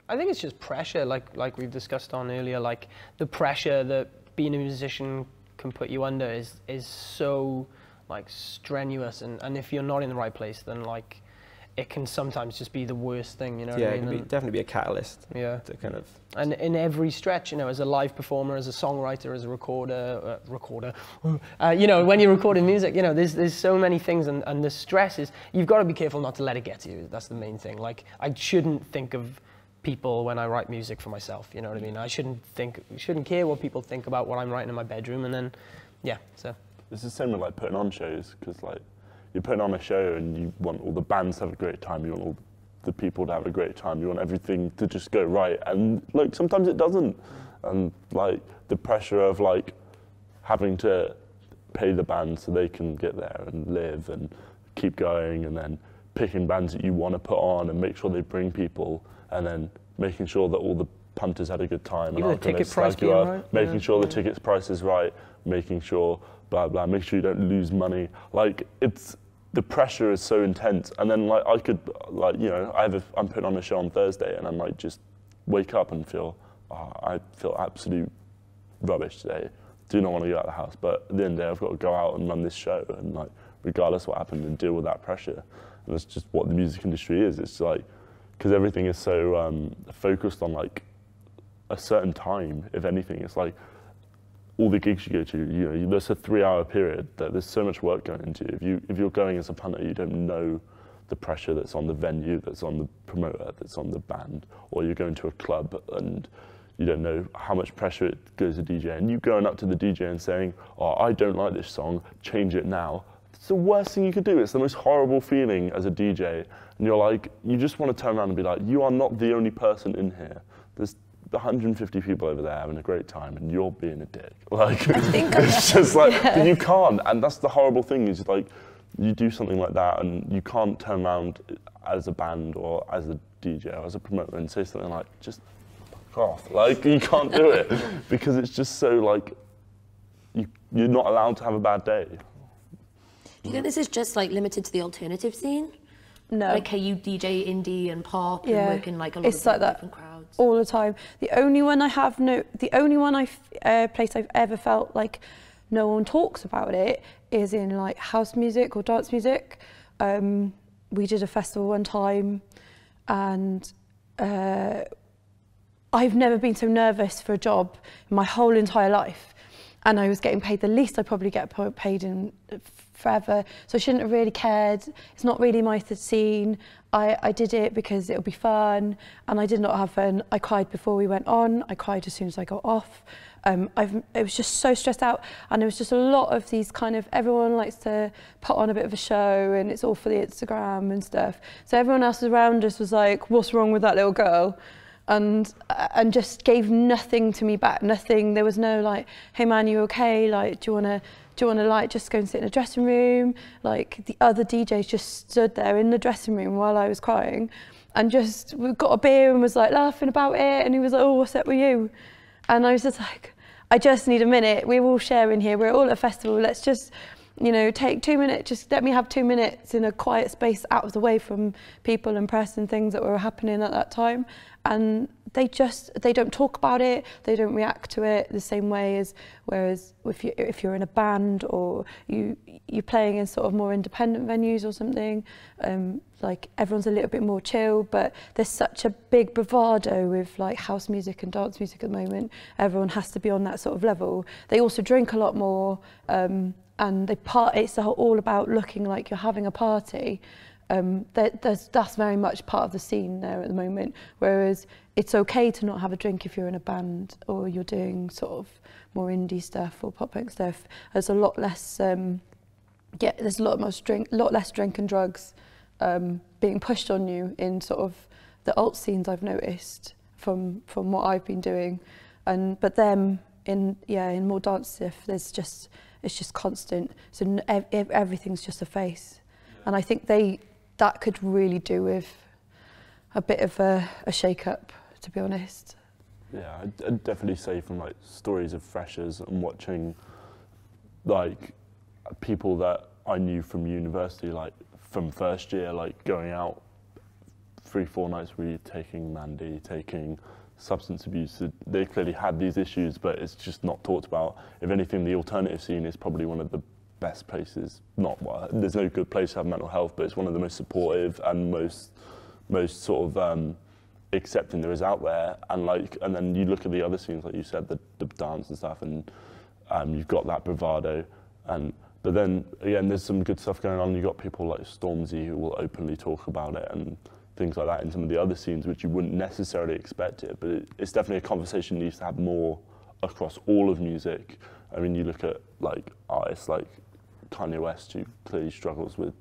I think it's just pressure, like we've discussed on earlier, like the pressure that being a musician can put you under is so like strenuous, and if you're not in the right place, then like it can sometimes just be the worst thing, you know what I mean? It can definitely be a catalyst. Yeah. To kind of. And in every stretch, you know, as a live performer, as a songwriter, as a recorder, you know, when you're recording music, you know, there's so many things, and the stress is, you've got to be careful not to let it get to you. That's the main thing. Like, I shouldn't think of people when I write music for myself, you know what I mean? I shouldn't care what people think about what I'm writing in my bedroom, and then, yeah, so. It's the same with like putting on shows, because like, you're putting on a show and you want all the bands to have a great time, you want all the people to have a great time, you want everything to just go right, and like sometimes it doesn't. And like the pressure of like having to pay the band so they can get there and live and keep going, and then picking bands that you want to put on and make sure they bring people, and then making sure that all the punters had a good time and aren't going to slag you up, making sure the tickets price is right, making sure blah blah, make sure you don't lose money. Like, it's, the pressure is so intense. And then like I could, like, you know, I'm putting on a show on Thursday and I might just wake up and feel, oh, I feel absolute rubbish today, do not want to get out of the house, but at the end of the day I've got to go out and run this show, and like regardless what happened, and deal with that pressure. And that's just what the music industry is. It's like, because everything is so focused on like a certain time, if anything. It's like all the gigs you go to, you know, there's a 3-hour period that there's so much work going into. If you're going as a punter, you don't know the pressure that's on the venue, that's on the promoter, that's on the band, or you're going to a club and you don't know how much pressure it goes to DJ, and you going up to the DJ and saying, oh, I don't like this song, change it now. It's the worst thing you could do. It's the most horrible feeling as a DJ, and you're like, you just want to turn around and be like, you are not the only person in here. There's 150 people over there having a great time, and you're being a dick. Like, it's just like, but you can't, and that's the horrible thing, is like, you do something like that, and you can't turn around as a band or as a DJ or as a promoter and say something like, just fuck off. Like, you can't do it, because it's just so like, you're not allowed to have a bad day. Do you think this is just like limited to the alternative scene? No. Like, how you DJ indie and pop and work in like a lot of different crowds? All the time. The only one place I've ever felt like no one talks about it is in like house music or dance music. We did a festival one time, and I've never been so nervous for a job in my whole entire life. And I was getting paid the least I probably get paid in forever, so I shouldn't have really cared. It's not really my scene. I did it because it would be fun, and I did not have fun. I cried before we went on. I cried as soon as I got off. It was just so stressed out, and there was just a lot of these kind of, everyone likes to put on a bit of a show, and it's all for the Instagram and stuff. So everyone else around us was like, what's wrong with that little girl? And just gave nothing to me back, nothing. There was no like, hey man, you okay? Like, do you wanna like just go and sit in a dressing room? Like, the other DJs just stood there in the dressing room while I was crying, and just we got a beer and was like laughing about it. And he was like, oh, what's up with you? And I was just like, I just need a minute. We're all sharing here. We're all at a festival. Let's just, you know, take 2 minutes. Just let me have 2 minutes in a quiet space out of the way from people and press and things that were happening at that time. And they don't talk about it, they don't react to it the same way as, whereas if you're in a band or you're playing in sort of more independent venues or something, like everyone's a little bit more chill, but there's such a big bravado with like house music and dance music at the moment. Everyone has to be on that sort of level. They also drink a lot more, and it's all about looking like you're having a party. That's very much part of the scene there at the moment, whereas it's okay to not have a drink if you're in a band or you're doing sort of more indie stuff or pop punk stuff. There's a lot less, there's a lot less drink and drugs being pushed on you in sort of the alt scenes I've noticed from what I've been doing, but then in more dance stuff it's just constant, so everything's just a face, and I think that could really do with a bit of a shake-up, to be honest. Yeah, I'd definitely say from like stories of freshers and watching like people that I knew from university, like from first year, like going out 3-4 nights a week, taking Mandy, taking substance abuse. They clearly had these issues, but it's just not talked about. If anything, the alternative scene is probably one of the best places. There's no good place to have mental health, but it's one of the most supportive and most sort of accepting there is out there. And then you look at the other scenes, like you said, the dance and stuff, and you've got that bravado. But then again, there's some good stuff going on. You've got people like Stormzy who will openly talk about it and things like that in some of the other scenes, which you wouldn't necessarily expect it. But it's definitely a conversation that needs to have more across all of music. I mean, you look at like artists like Kanye West, who clearly struggles with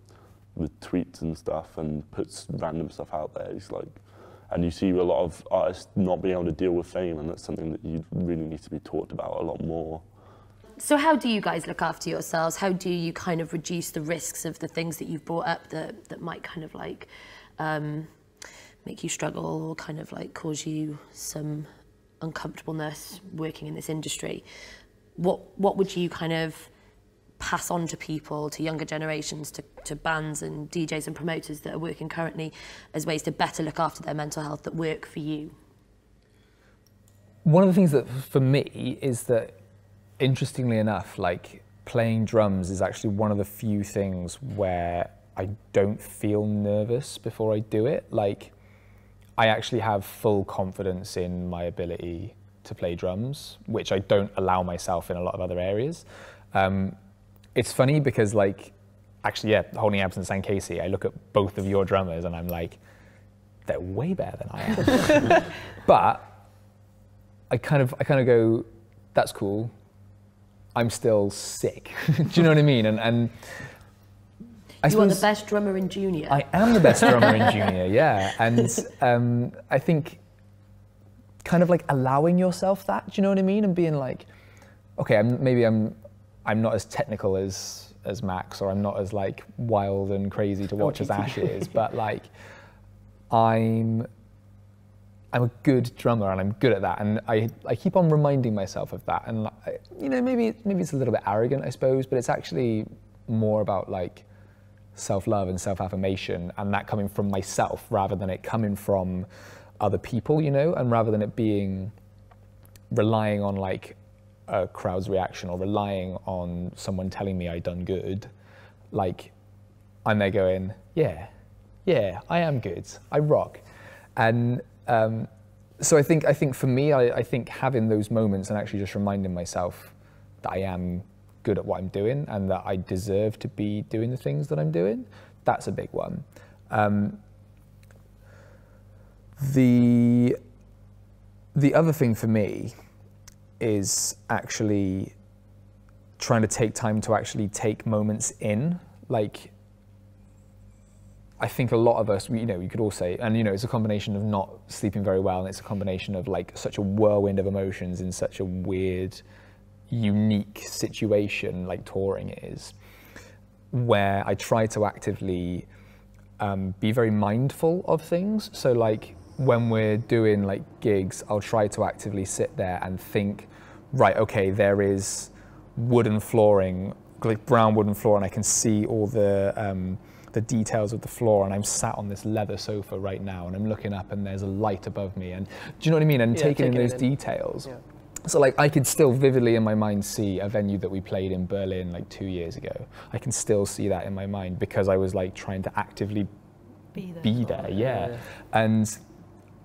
tweets and stuff and puts random stuff out there. He's like, and you see a lot of artists not being able to deal with fame, and that's something that you really need to be talked about a lot more. So how do you guys look after yourselves? How do you kind of reduce the risks of the things that you've brought up that might kind of like make you struggle or kind of like cause you some uncomfortableness working in this industry? What would you kind of pass on to people, to younger generations, to bands and DJs and promoters that are working currently as ways to better look after their mental health that work for you? One of the things that for me is that, interestingly enough, like playing drums is actually one of the few things where I don't feel nervous before I do it. Like, I actually have full confidence in my ability to play drums, which I don't allow myself in a lot of other areas. It's funny because, like, actually, yeah, Holding Absence and Casey, I look at both of your drummers and I'm like, they're way better than I am. But I kind of go, that's cool. I'm still sick. Do you know what I mean? And you are the best drummer in junior. I am the best drummer in junior, yeah. And I think kind of like allowing yourself that, do you know what I mean? And being like, okay, I'm not as technical as Max, or I'm not as like wild and crazy to watch as Ash is, but like I'm a good drummer and I'm good at that, and I keep on reminding myself of that. And you know, maybe it's a little bit arrogant, I suppose, but it's actually more about like self-love and self-affirmation, and that coming from myself rather than it coming from other people, you know, and rather than it being relying on like a crowd's reaction or relying on someone telling me I done good. Like, I'm there going, yeah, I am good, I rock. And so I think for me, I think having those moments and actually just reminding myself that I am good at what I'm doing and that I deserve to be doing the things that I'm doing, that's a big one. The other thing for me is actually trying to take time to actually take moments in. Like, I think a lot of us, you know, you could all say, and you know, it's a combination of not sleeping very well, and it's a combination of like such a whirlwind of emotions in such a weird, unique situation like touring is, where I try to actively be very mindful of things. So like when we're doing like gigs, I'll try to actively sit there and think, right, okay, there is wooden flooring, like brown wooden floor, and I can see all the details of the floor, and I'm sat on this leather sofa right now, and I'm looking up and there's a light above me, and do you know what I mean? And taking in those details. Yeah. So like I could still vividly in my mind see a venue that we played in Berlin like 2 years ago. I can still see that in my mind because I was like trying to actively be there, yeah. And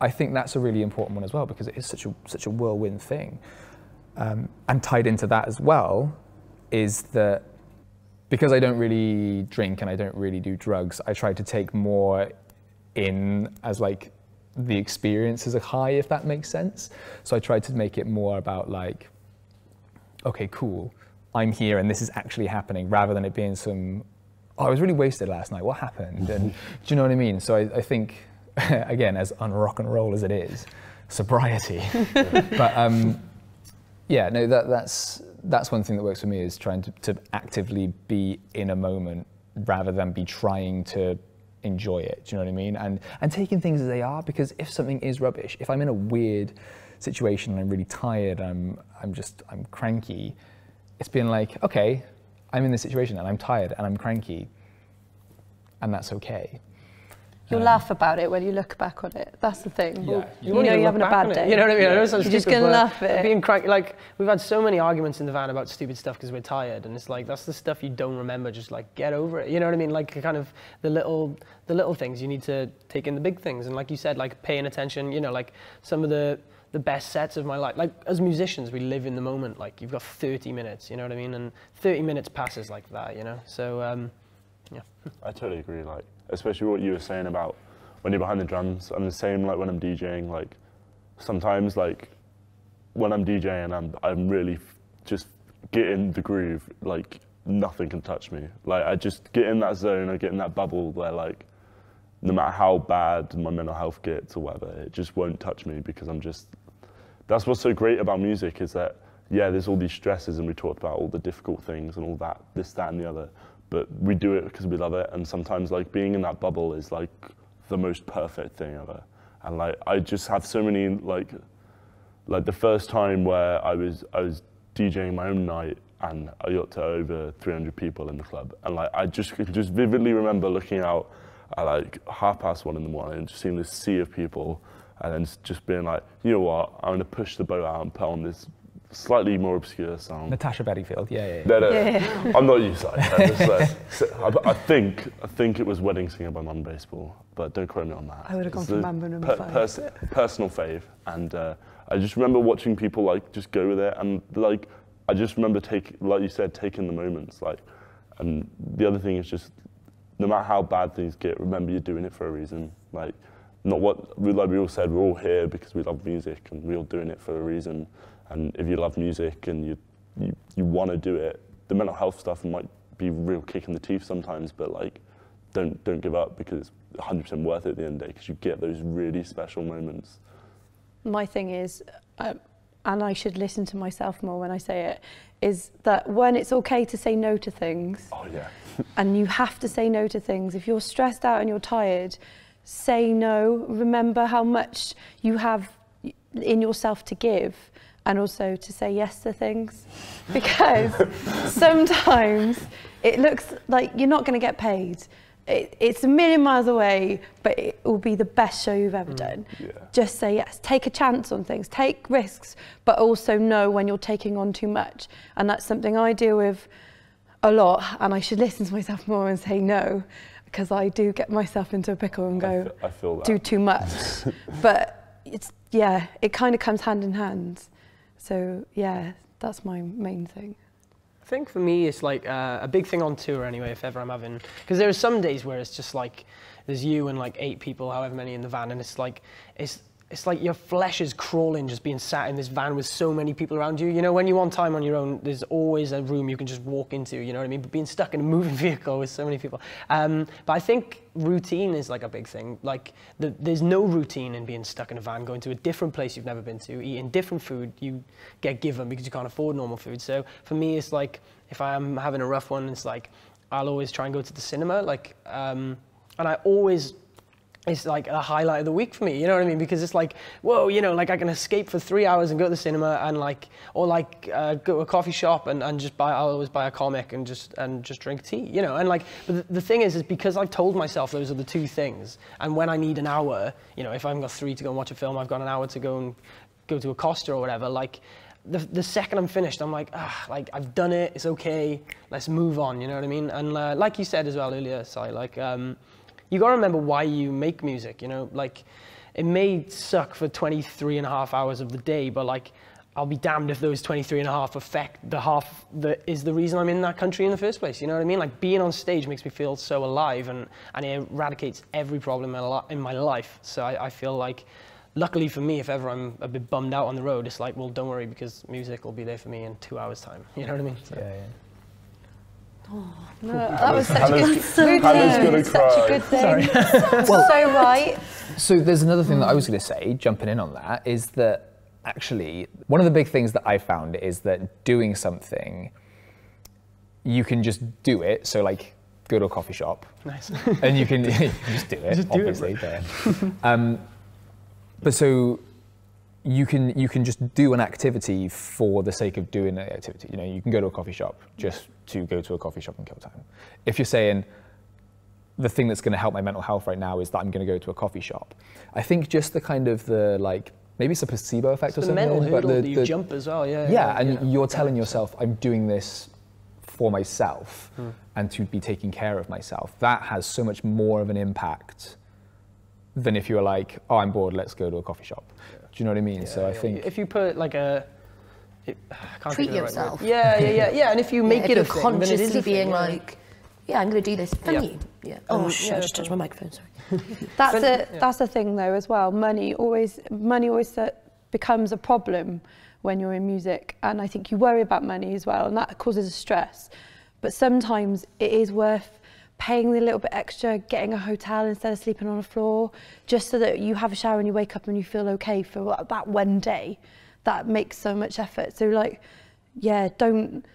I think that's a really important one as well, because it is such a whirlwind thing. And tied into that as well is that because I don't really drink and I don't really do drugs, I try to take more in as like the experience as a high, if that makes sense. So I try to make it more about like, okay, cool, I'm here and this is actually happening, rather than it being some, oh, I was really wasted last night, what happened? And do you know what I mean? So I think, again, as un-rock and roll as it is, sobriety. But yeah, no, that's one thing that works for me, is trying to actively be in a moment rather than be trying to enjoy it. Do you know what I mean? And taking things as they are, because if something is rubbish, if I'm in a weird situation and I'm really tired, I'm cranky, it's been like, okay, I'm in this situation and I'm tired and I'm cranky, and that's okay. You'll laugh about it when you look back on it. That's the thing. Yeah. You know you're having a bad day. You know what I mean? Yeah. I know it sounds You're just stupid, going to but laugh at it. being cranky, like, we've had so many arguments in the van about stupid stuff because we're tired, and it's like, that's the stuff you don't remember, just like, get over it. You know what I mean? Like, kind of the little things, you need to take in the big things. And like you said, like, paying attention, you know, like, some of the best sets of my life. Like, as musicians, we live in the moment. Like, you've got 30 minutes, you know what I mean? And 30 minutes passes like that, you know? So, yeah. I totally agree, like, especially what you were saying about when you're behind the drums. I'm the same, like, when I'm DJing, like, sometimes, like, when I'm DJing, I'm really just get in the groove, like, nothing can touch me. Like, I just get in that zone, I get in that bubble where, like, no matter how bad my mental health gets or whatever, it just won't touch me, because I'm just, that's what's so great about music, is that, yeah, there's all these stresses, and we talked about all the difficult things and all that, this, that, and the other, but we do it because we love it. And sometimes, like, being in that bubble is, like, the most perfect thing ever. And, like, I just have so many, like the first time where I was DJing my own night, and I got to over 300 people in the club, and, like, I just vividly remember looking out at, like, 1:30 in the morning and just seeing this sea of people, and then just being like, you know what, I'm going to push the boat out and put on this slightly more obscure song. Natasha Bedingfield, yeah. No, I'm not used to that. I think it was Wedding Singer by Mum Baseball, but don't quote me on that. I would have gone for Mambo number 5. Personal fave, and I just remember watching people, like, just go with it, and, like, I just remember like you said, taking the moments, like, and the other thing is just, no matter how bad things get, remember you're doing it for a reason. Like, not what, like we all said, we're all here because we love music, and we're all doing it for a reason. And if you love music and you want to do it, the mental health stuff might be a real kick in the teeth sometimes, but, like, don't give up, because it's 100% worth it at the end of the day, because you get those really special moments. My thing is, and I should listen to myself more when I say it, is that when it's okay to say no to things, Oh yeah. and you have to say no to things. If you're stressed out and you're tired, say no. Remember how much you have in yourself to give, and also to say yes to things. Because sometimes it looks like you're not going to get paid. It's a million miles away, but it will be the best show you've ever done. Yeah. Just say yes. Take a chance on things. Take risks, but also know when you're taking on too much. And that's something I deal with a lot, and I should listen to myself more and say no, because I do get myself into a pickle and go, I feel that. do too much. But it's, yeah, it kind of comes hand in hand. So yeah, that's my main thing. I think for me, it's like a big thing on tour anyway, if ever I'm having, because there are some days where it's just like, there's you and like 8 people, however many in the van, and it's like your flesh is crawling just being sat in this van with so many people around you. You know, when you want time on your own, there's always a room you can just walk into, you know what I mean? But being stuck in a moving vehicle with so many people. But I think routine is like a big thing. Like, there's no routine in being stuck in a van, going to a different place you've never been to, eating different food you get given because you can't afford normal food. So for me, it's like, if I'm having a rough one, it's like, I'll always try and go to the cinema. Like, and I always, it's like a highlight of the week for me, you know what I mean? Because it's like, whoa, you know, like I can escape for 3 hours and go to the cinema, and like, or like go to a coffee shop and just I'll always buy a comic and just drink tea, you know? And like, but the thing is because I've told myself those are the 2 things, and when I need an hour, you know, if I've got 3 to go and watch a film, I've got an hour to go to a Costa or whatever, like, the second I'm finished, I'm like, like, I've done it, it's okay, let's move on, you know what I mean? And like you said as well earlier, Si, like, you gotta remember why you make music, you know? Like, it may suck for 23.5 hours of the day, but like, I'll be damned if those 23 and a half affect the half that is the reason I'm in that country in the first place. You know what I mean? Like being on stage makes me feel so alive, and it eradicates every problem in my life. So I feel like, luckily for me, if ever I'm a bit bummed out on the road, it's like, well, don't worry, because music will be there for me in 2 hours time. You know what I mean? So. Yeah, yeah. Oh, no, that was such Hannah's a good gonna such cry. a good thing. So right. So there's another thing that I was going to say, jumping in on that, is that actually one of the big things that I found is that doing something, you can just do it. So like go to a coffee shop. Nice. And you can just do it, Just do obviously. But so you can just do an activity for the sake of doing an activity. You know, you can go to a coffee shop just to go to a coffee shop and kill time. If you're saying the thing that's going to help my mental health right now is that I'm going to go to a coffee shop, I think just the kind of the like, maybe it's a placebo effect or something. The mental hurdle but that you jump as well, yeah. Yeah, and you're telling yourself, I'm doing this for myself and to be taking care of myself. That has so much more of an impact than if you were like, oh, I'm bored, let's go to a coffee shop. Yeah. Do you know what I mean? Yeah, so I think if you put like Treat yourself. Yeah, and if you make it a you're thing, then it is consciously a thing, being yeah. like, yeah, I'm going to do this for Yeah. me. Yeah. Oh shit! I just touched my microphone. Sorry. That's the thing though as well. Money always becomes a problem when you're in music, and I think you worry about money as well, and that causes stress. But sometimes it is worth paying a little bit extra, getting a hotel instead of sleeping on a floor, just so that you have a shower and you wake up and you feel okay for that one day. That makes so much effort. So like, yeah, don't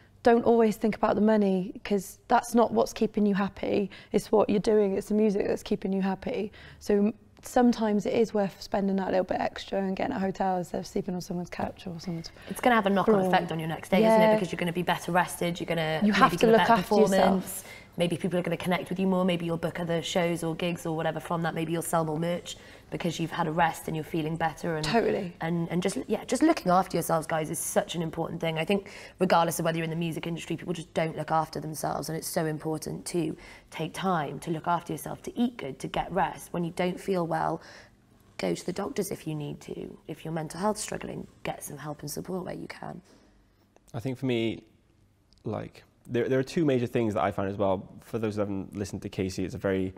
always think about the money, because that's not what's keeping you happy. It's what you're doing. It's the music that's keeping you happy. So sometimes it is worth spending that little bit extra and getting a hotel instead of sleeping on someone's couch or someone's It's going to have a knock-on effect on your next day, isn't it? Because you're going to be better rested. You're going to have to look after yourself. Maybe people are going to connect with you more. Maybe you'll book other shows or gigs or whatever from that. Maybe you'll sell more merch because you've had a rest and you're feeling better. And Totally. And just looking after yourselves, guys, is such an important thing. I think regardless of whether you're in the music industry, people just don't look after themselves, and it's so important to take time to look after yourself, to eat good, to get rest. When you don't feel well, go to the doctors if you need to. If your mental health's struggling, get some help and support where you can. I think for me, like, there are two major things that I found as well. For those who haven't listened to Casey, it's a very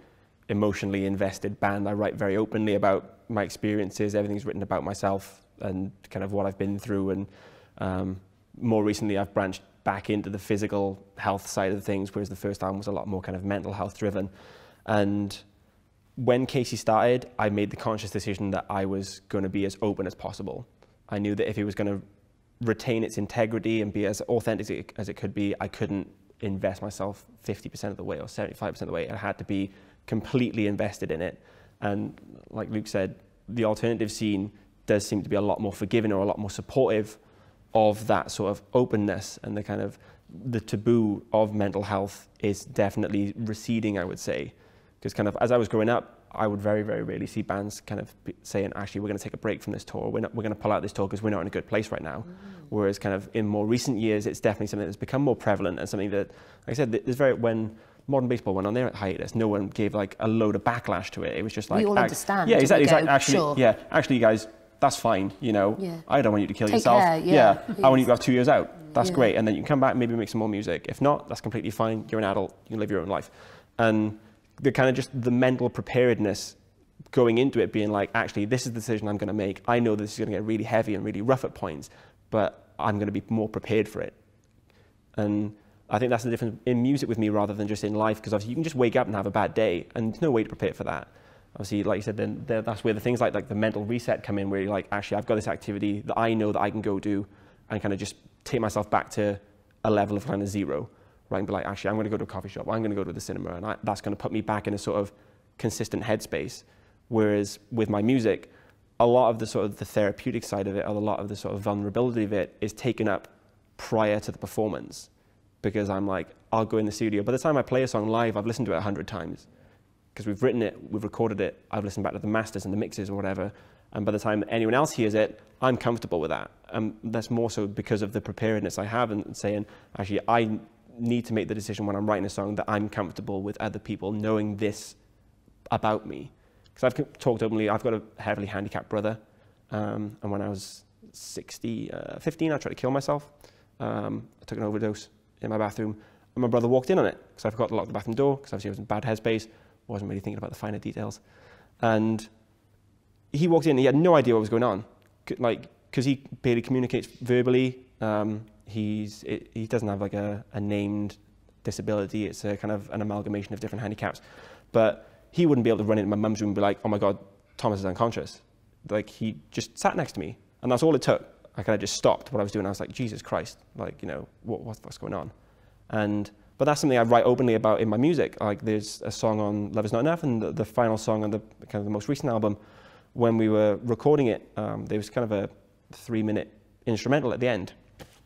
emotionally invested band. I write very openly about my experiences. Everything's written about myself and kind of what I've been through. And more recently, I've branched back into the physical health side of things, whereas the first album was a lot more kind of mental health driven. And when Casey started, I made the conscious decision that I was going to be as open as possible. I knew that if it was going to retain its integrity and be as authentic as it could be, I couldn't invest myself 50% of the way or 75% of the way. I had to be completely invested in it. And like Luke said, the alternative scene does seem to be a lot more forgiving or a lot more supportive of that sort of openness, and the kind of the taboo of mental health is definitely receding, I would say. Because kind of as I was growing up, I would very, very rarely see bands kind of saying, actually, we're going to take a break from this tour. We're going to pull out this tour because we're not in a good place right now. Whereas kind of in more recent years, it's definitely something that's become more prevalent, and something that, like I said, when Modern Baseball went on their hiatus, no one gave like a load of backlash to it. It was just like, we all understand. Yeah, exactly. Actually, sure. yeah, actually, guys, that's fine. You know, Yeah. I don't want you to kill Take yourself. care, yeah, I want you to have 2 years out. That's Yeah. great. And then you can come back, maybe make some more music. If not, that's completely fine. You're an adult. You can live your own life. And the kind of just the mental preparedness going into it, being like, actually, this is the decision I'm going to make. I know this is going to get really heavy and really rough at points, but I'm going to be more prepared for it. And I think that's the difference in music with me rather than just in life, because obviously you can just wake up and have a bad day, and there's no way to prepare for that. Obviously, like you said, then that's where the things like the mental reset come in, where you're like, actually, I've got this activity that I know that I can go do, and kind of just take myself back to a level of kind of zero, right? And be like, actually, I'm going to go to a coffee shop, I'm going to go to the cinema, and that's going to put me back in a sort of consistent headspace. Whereas with my music, a lot of the sort of the therapeutic side of it, or a lot of the sort of vulnerability of it, is taken up prior to the performance. Because I'm like, I'll go in the studio. By the time I play a song live, I've listened to it 100 times. Because we've written it, we've recorded it, I've listened back to the masters and the mixes or whatever. And by the time anyone else hears it, I'm comfortable with that. And that's more so because of the preparedness I have, and saying, actually, I need to make the decision when I'm writing a song that I'm comfortable with other people knowing this about me. Because I've talked openly, I've got a heavily handicapped brother. And when I was 15, I tried to kill myself. I took an overdose in my bathroom, and my brother walked in on it because I forgot to lock the bathroom door because obviously I was in bad headspace, wasn't really thinking about the finer details. And he walked in, he had no idea what was going on, because he barely communicates verbally. He doesn't have like a named disability. It's a kind of an amalgamation of different handicaps. But he wouldn't be able to run into my mum's room and be like, oh my God, Thomas is unconscious. Like, he just sat next to me, and that's all it took. I kind of just stopped what I was doing. I was like, Jesus Christ, like, you know, what's going on? But that's something I write openly about in my music. Like, there's a song on Love Is Not Enough, and the final song on the kind of the most recent album, when we were recording it, there was kind of a 3-minute instrumental at the end.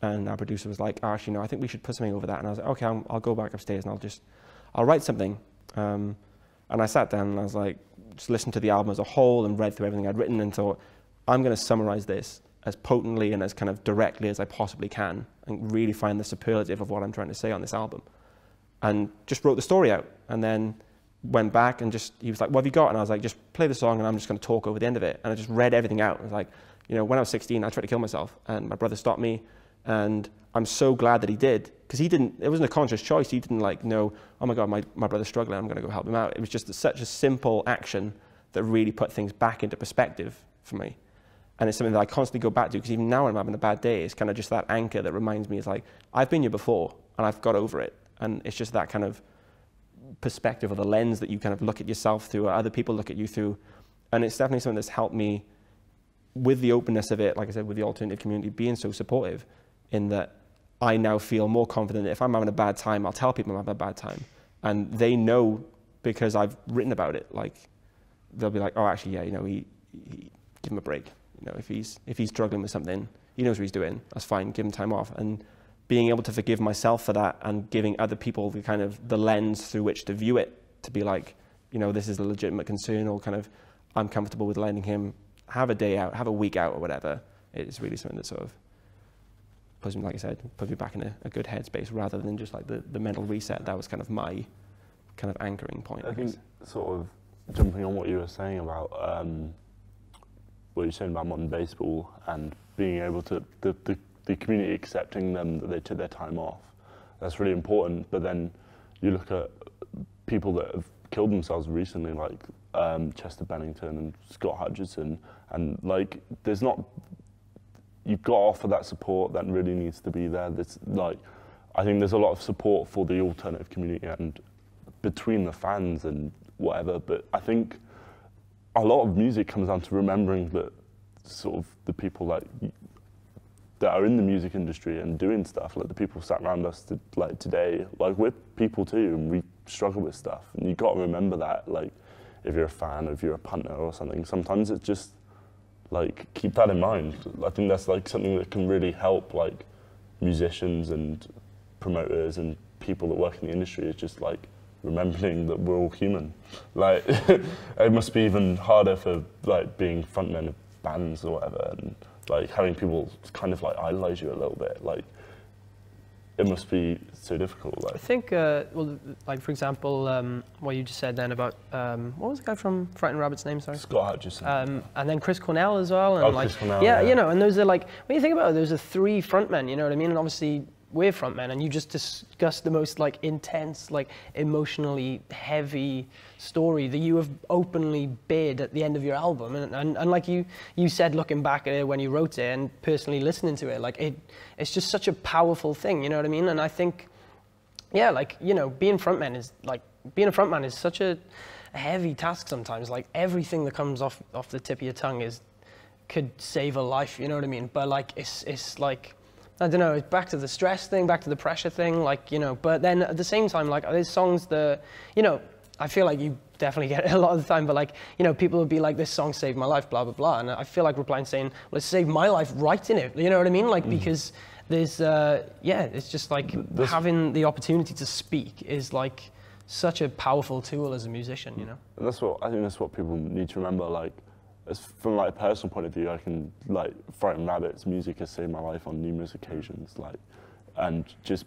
And our producer was like, oh, actually, no, I think we should put something over that. And I was like, okay, I'll go back upstairs and I'll write something. And I sat down and I was like, just listened to the album as a whole and read through everything I'd written and thought, I'm going to summarize this as potently and as kind of directly as I possibly can and really find the superlative of what I'm trying to say on this album. And just wrote the story out, and then went back and he was like, what have you got? And I was like, just play the song and I'm just going to talk over the end of it. And I just read everything out. I was like, you know, when I was 16, I tried to kill myself, and my brother stopped me. And I'm so glad that he did, because it wasn't a conscious choice. He didn't like know, oh my God, my brother's struggling, I'm going to go help him out. It was just such a simple action that really put things back into perspective for me. And it's something that I constantly go back to, because even now when I'm having a bad day, it's kind of just that anchor that reminds me, it's like, I've been here before and I've got over it. And it's just that kind of perspective or the lens that you kind of look at yourself through, or other people look at you through. And it's definitely something that's helped me with the openness of it, like I said, with the alternative community being so supportive, in that I now feel more confident that if I'm having a bad time, I'll tell people I'm having a bad time. And they know, because I've written about it, like, they'll be like, oh, actually, yeah, you know, he give him a break. You know, if he's struggling with something, he knows what he's doing, that's fine, give him time off. And being able to forgive myself for that and giving other people the kind of the lens through which to view it, to be like, you know, this is a legitimate concern, or kind of, I'm comfortable with letting him have a day out, have a week out or whatever. It's really something that sort of puts me, like I said, puts me back in a good headspace, rather than just like the mental reset. That was kind of my kind of anchoring point. I think sort of jumping on what you were saying about what you're saying about modern baseball and being able to, the community accepting them that they took their time off. That's really important. But then you look at people that have killed themselves recently, like Chester Bennington and Scott Hutchison, and like, there's not, you've got to offer that support that really needs to be there. That's like, I think there's a lot of support for the alternative community and between the fans and whatever, but I think a lot of music comes down to remembering that sort of the people that are in the music industry and doing stuff, like the people sat around us like today, like we're people too, and we struggle with stuff, and you've got to remember that, like, if you're a fan, or if you're a punter or something, sometimes it's just, like, keep that in mind. I think that's like something that can really help, like, musicians and promoters and people that work in the industry, is just like remembering that we're all human. Like, it must be even harder for like being frontmen of bands or whatever, and like having people kind of like idolize you a little bit. Like, it must be so difficult. Like, I think, well, like for example, what you just said then about what was the guy from Frightened Rabbit's name? Sorry, Scott Hutchison. And then Chris Cornell as well. And Chris Cornell, yeah, you know, and those are like, when you think about it, those are 3 frontmen. You know what I mean? And obviously, we're frontmen, and you just discussed the most like intense, like emotionally heavy story that you have openly bared at the end of your album, and like you said, looking back at it when you wrote it and personally listening to it, like it's just such a powerful thing, you know what I mean? And I think, yeah, like, you know, being a frontman is such a heavy task sometimes. Like, everything that comes off the tip of your tongue could save a life, you know what I mean? But like, it's like, I don't know, it's back to the stress thing, back to the pressure thing, like, you know, but then at the same time, like, there's songs that, you know, I feel like you definitely get it a lot of the time, but like, you know, people would be like, this song saved my life, blah, blah, blah. And I feel like replying saying, well, it saved my life writing it, you know what I mean? Like, because there's, yeah, it's just like having the opportunity to speak is like such a powerful tool as a musician, you know? And I think that's what people need to remember, like, from like a personal point of view, I can, like, Frightened Rabbits music has saved my life on numerous occasions, like, and just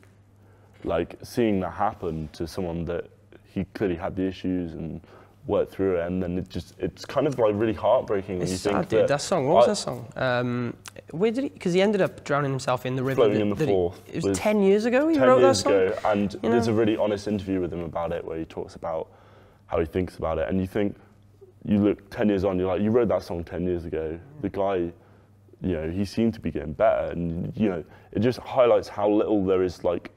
like seeing that happen to someone that he clearly had the issues and worked through it, and then it's kind of like really heartbreaking when you think sad, dude. That song, what was that song? Where did he? Because he ended up drowning himself in the river. Floating in the Forth. It was 10 years ago he 10 wrote that years song? ago, and You there's know? a really honest interview with him about it where he talks about how he thinks about it, and you think, you look 10 years on, you're like, you wrote that song 10 years ago. The guy, you know, he seemed to be getting better, and you know, it just highlights how little there is like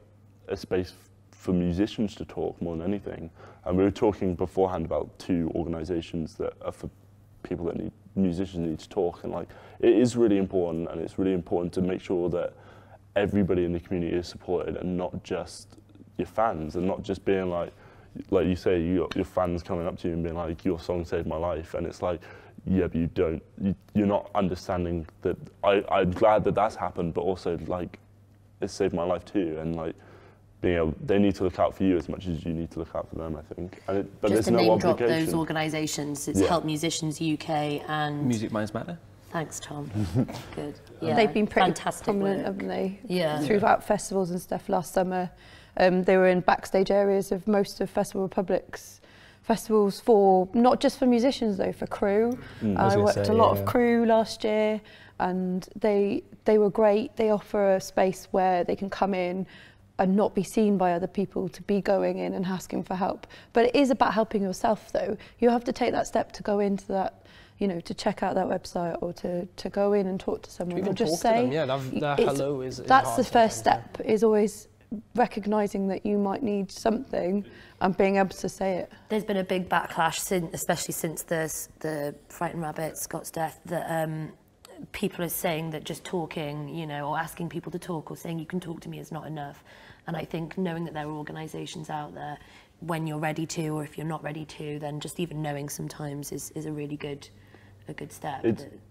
a space for musicians to talk more than anything. And we were talking beforehand about 2 organisations that are for people that musicians need to talk, and like it is really important, and it's really important to make sure that everybody in the community is supported, and not just your fans, and not just being like you say, your fans coming up to you and being like, your song saved my life, and it's like, yeah, but you're not understanding that. I'm glad that that's happened, but also like it saved my life too, and like they need to look out for you as much as you need to look out for them, I think. But Just there's to no name drop obligation. those organisations, it's Help Musicians UK and... Music Minds Matter. Thanks, Tom. Good. Yeah. They've been pretty fantastic prominent, work. haven't they? Yeah. Throughout festivals and stuff last summer. They were in backstage areas of most of Festival Republic's festivals, for not just for musicians though, for crew. I worked a lot of crew last year, and they were great. They offer a space where they can come in and not be seen by other people, to be going in and asking for help. But it is about helping yourself though. You have to take that step to go into that, you know, to check out that website, or to go in and talk to someone, Even or just talk say, to them. Yeah, that hello is that's hard the first sometimes, step, is always recognising that you might need something and being able to say it. There's been a big backlash, especially since the Frightened Rabbit, Scott's death, that people are saying that just talking, you know, or asking people to talk, or saying you can talk to me is not enough. And I think knowing that there are organisations out there, when you're ready to, or if you're not ready to, then just even knowing sometimes is a really good step.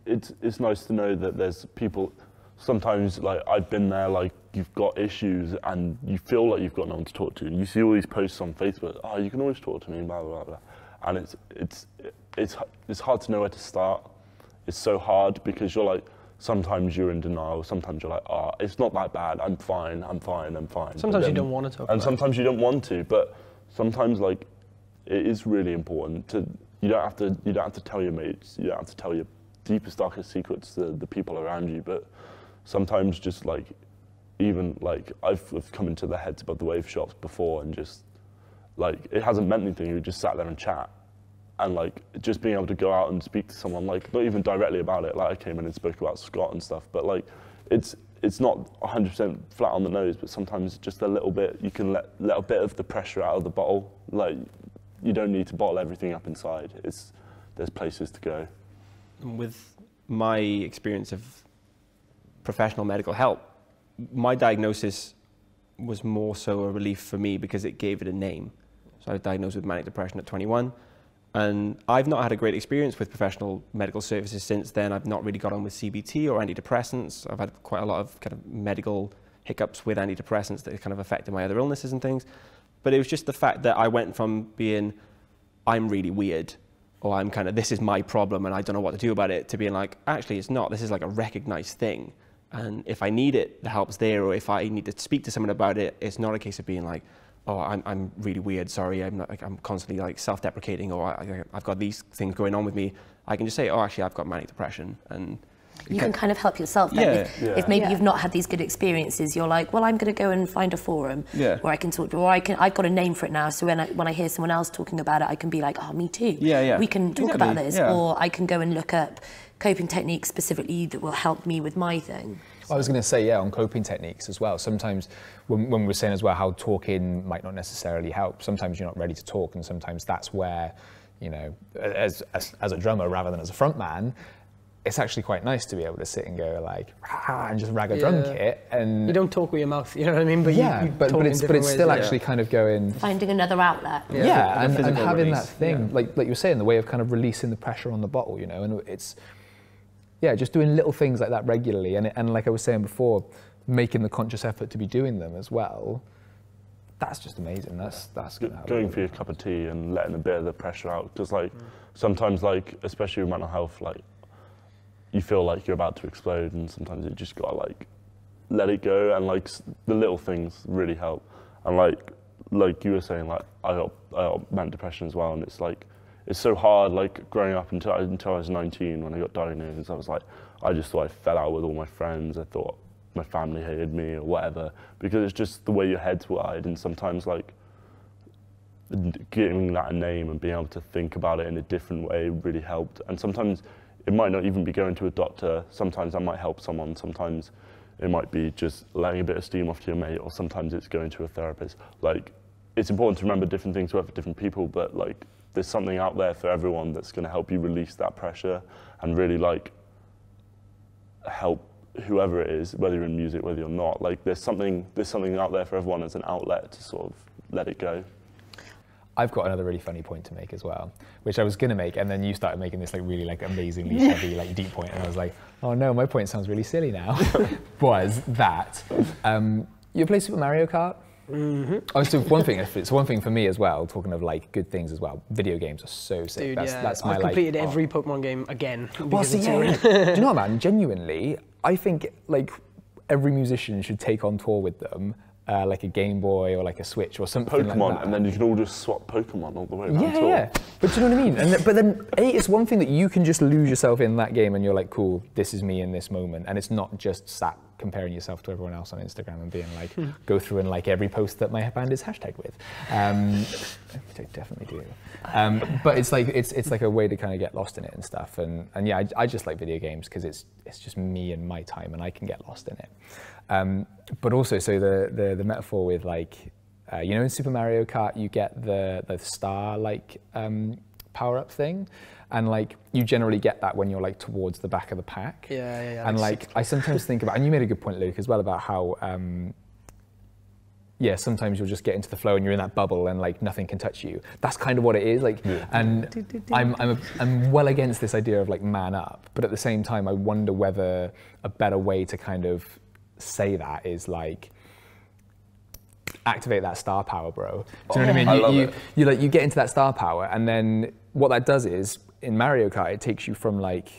It's nice to know that there's people. Sometimes, like, I've been there, like, you've got issues and you feel like you've got no one to talk to, and you see all these posts on Facebook, oh, you can always talk to me, blah, blah, blah. And it's hard to know where to start. It's so hard, because you're like, sometimes you're in denial, sometimes you're like, oh, it's not that bad, I'm fine. Sometimes you don't want to talk about it. And sometimes you don't want to, but sometimes, like, it is really important to, you don't have to tell your mates, you don't have to tell your deepest, darkest secrets to the people around you, but sometimes just like, even like, I've come into the Heads Above the Wave shops before, and just like, it hasn't meant anything, you just sat there and chat, and like, just being able to go out and speak to someone, like, not even directly about it, like I came in and spoke about Scott and stuff, but like, it's not 100% flat on the nose, but sometimes just a little bit, you can let a bit of the pressure out of the bottle. Like, you don't need to bottle everything up inside. There's places to go. With my experience of professional medical help, my diagnosis was more so a relief for me, because it gave it a name. So I was diagnosed with manic depression at 21, and I've not had a great experience with professional medical services since then. I've not really got on with CBT or antidepressants. I've had quite a lot of kind of medical hiccups with antidepressants that kind of affected my other illnesses and things. But it was just the fact that I went from being, I'm really weird, or I'm kind of, this is my problem and I don't know what to do about it, to being like, actually it's not, this is like a recognized thing. And if I need it, the help's there, or if I need to speak to someone about it, it's not a case of being like, oh, I'm really weird, sorry, I'm constantly like self-deprecating, or I've got these things going on with me. I can just say, oh, actually I've got manic depression. And you can kind of help yourself then. If maybe you've not had these good experiences, you're like, well, I'm going to go and find a forum where I can talk to, or I've got a name for it now, so when I hear someone else talking about it, I can be like, oh, me too. We can talk about this, or I can go and look up coping techniques specifically that will help me with my thing. I was going to say, on coping techniques as well. Sometimes when we were saying as well how talking might not necessarily help, sometimes you're not ready to talk, and sometimes that's where, you know, as a drummer rather than as a front man, it's actually quite nice to be able to sit and go like, and just rag a drum kit, and you don't talk with your mouth, you know what I mean? But but it's still actually kind of going, finding another outlet. And having that thing, like you were saying, the way of kind of releasing the pressure on the bottle, you know, and it's just doing little things like that regularly, and like I was saying before, making the conscious effort to be doing them as well. That's just amazing. That's going for your cup of tea and letting a bit of the pressure out, because like sometimes, like especially with mental health, like you feel like you're about to explode, and sometimes you just gotta like let it go, and like the little things really help. And like you were saying, like I got manic depression as well, and it's like it's so hard, like growing up until I was 19 when I got diagnosed. I was like, I just thought I fell out with all my friends. I thought my family hated me or whatever, because it's just the way your head's wired. And sometimes like giving that a name and being able to think about it in a different way really helped. And sometimes it might not even be going to a doctor. Sometimes that might help someone. Sometimes it might be just letting a bit of steam off to your mate, or sometimes it's going to a therapist. Like, it's important to remember different things work for different people, but like, there's something out there for everyone that's going to help you release that pressure and really like help whoever it is, whether you're in music, whether you're not. Like, there's something out there for everyone as an outlet to sort of let it go. I've got another really funny point to make as well, which I was gonna make, and then you started making this like really like amazingly heavy like deep point, and I was like, oh no, my point sounds really silly now. Was that you play Super Mario Kart? Mm-hmm. Oh, so it's one thing for me as well. Talking of like good things as well, video games are so sick. Dude, That's my I've completed like, every Pokemon game again. Well, see, yeah. Do you know what, man? Genuinely, I think like every musician should take on tour with them. Like a Game Boy or like a Switch or something Pokemon, like that. And then you can all just swap Pokemon all the way around. Yeah. But do you know what I mean? And but then it's one thing that you can just lose yourself in that game and you're like, cool, this is me in this moment. And it's not just sat comparing yourself to everyone else on Instagram and being like, go through and like every post that my band is hashtagged with. Which I definitely do. But it's like a way to kind of get lost in it and stuff. And yeah, I just like video games because it's just me and my time and I can get lost in it. But also, so the metaphor with like, you know, in Super Mario Kart, you get the star like power up thing, and like you generally get that when you're like towards the back of the pack. Yeah. And like I sometimes think about, and you made a good point, Luke, as well about how, yeah, sometimes you'll just get into the flow and you're in that bubble and like nothing can touch you. That's kind of what it is. Like, and I'm well against this idea of like man up, but at the same time, I wonder whether a better way to kind of say that is like activate that star power, bro. Do you know what I mean? You get into that star power, and then what that does is in Mario Kart, it takes you from like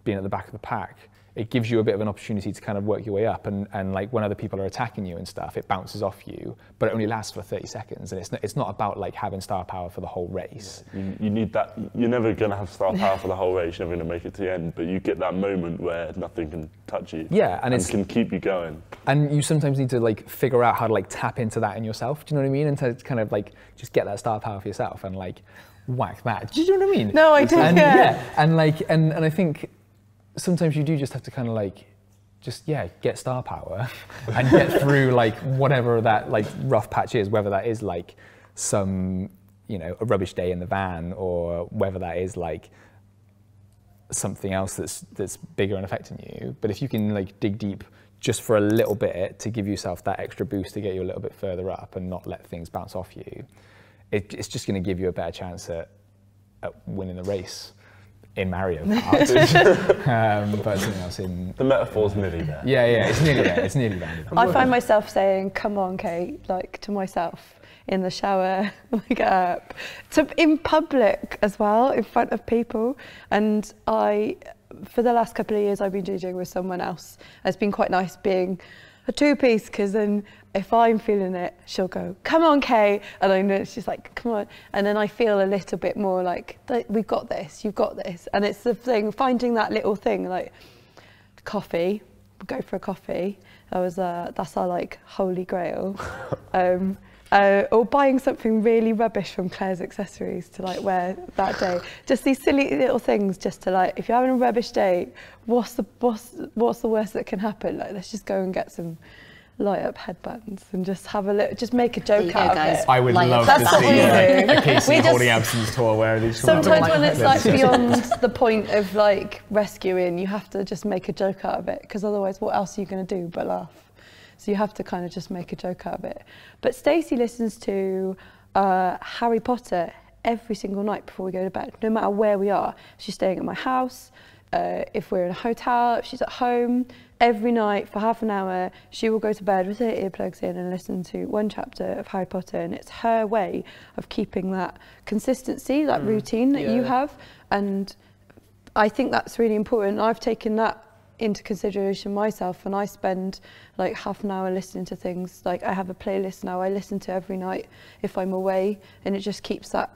being at the back of the pack. It gives you a bit of an opportunity to kind of work your way up, and like when other people are attacking you and stuff, it bounces off you, but it only lasts for 30 seconds, and it's not about like having star power for the whole race. You need that. You're never gonna have star power for the whole race. You're never gonna make it to the end, but you get that moment where nothing can touch you. Yeah, and it can keep you going. And you sometimes need to like figure out how to like tap into that in yourself. Do you know what I mean? And to kind of like just get that star power for yourself and like whack that. Do you know what I mean? No, I do. And, yeah, and like and I think sometimes you do just have to kind of like just get star power and get through like whatever that like rough patch is, whether that is like some, you know, a rubbish day in the van, or whether that is like something else that's bigger and affecting you. But if you can like dig deep just for a little bit to give yourself that extra boost to get you a little bit further up and not let things bounce off you, it's just going to give you a better chance at winning the race in Mario Kart. But something else in... The metaphor's nearly there. Yeah, it's nearly there. It's nearly there. I find myself saying, come on, Kate, like to myself in the shower, like in public as well, in front of people. And for the last couple of years, I've been DJing with someone else. It's been quite nice being a two-piece, because then if I'm feeling it, she'll go, come on, Kay. And I know she's like, come on. And then I feel a little bit more like, we've got this, you've got this. And it's the thing, finding that little thing, like coffee, go for a coffee. That's our like holy grail. Or buying something really rubbish from Claire's Accessories to like wear that day. Just these silly little things, just to like, if you're having a rubbish day, what's the worst that can happen? Like, let's just go and get some light up headbands and just have a little, just make a joke out of it. I would love to see a Casey holding absence tour where these. Sometimes when it's like beyond the point of like rescuing, you have to just make a joke out of it, because otherwise, what else are you going to do but laugh? So you have to kind of just make a joke out of it. But Stacey listens to Harry Potter every single night before we go to bed, no matter where we are. She's staying at my house, if we're in a hotel, if she's at home, every night for half an hour, she will go to bed with her earplugs in and listen to one chapter of Harry Potter, and it's her way of keeping that consistency, that routine that you have. And I think that's really important. I've taken that into consideration myself, and I spend like half an hour listening to things. Like, I have a playlist now I listen to every night if I'm away, and it just keeps that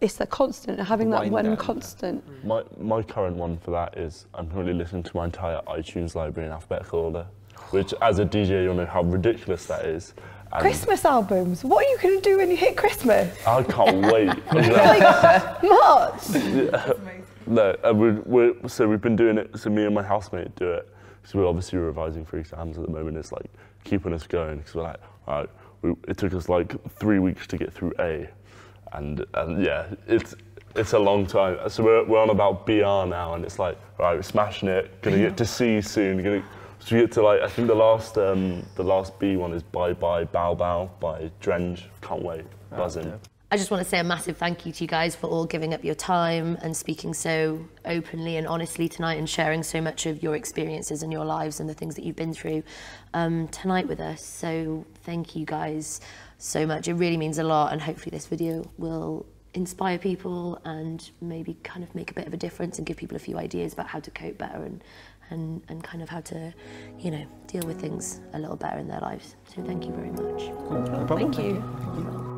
it's the constant, having that Wind one down, constant. My current one for that is I'm currently listening to my entire iTunes library in alphabetical order, which as a DJ you'll know how ridiculous that is. And Christmas albums, what are you going to do when you hit Christmas? I can't wait. March! No, so we've been doing it, so me and my housemate do it. So we're obviously revising for exams at the moment. It's like keeping us going because we're like, all right, it took us like 3 weeks to get through A. And yeah, it's a long time. So we're on about BR now, and it's like, all right, we're smashing it, gonna get to C soon, so we get to like, I think the last B one is Bye Bye Bow Bow by Drenge. Can't wait, buzzing. I just want to say a massive thank you to you guys for all giving up your time and speaking so openly and honestly tonight and sharing so much of your experiences and your lives and the things that you've been through tonight with us. So thank you guys so much. It really means a lot, and hopefully this video will inspire people and maybe kind of make a bit of a difference and give people a few ideas about how to cope better and kind of how to, you know, deal with things a little better in their lives. So thank you very much. Cool. No problem. Thank you.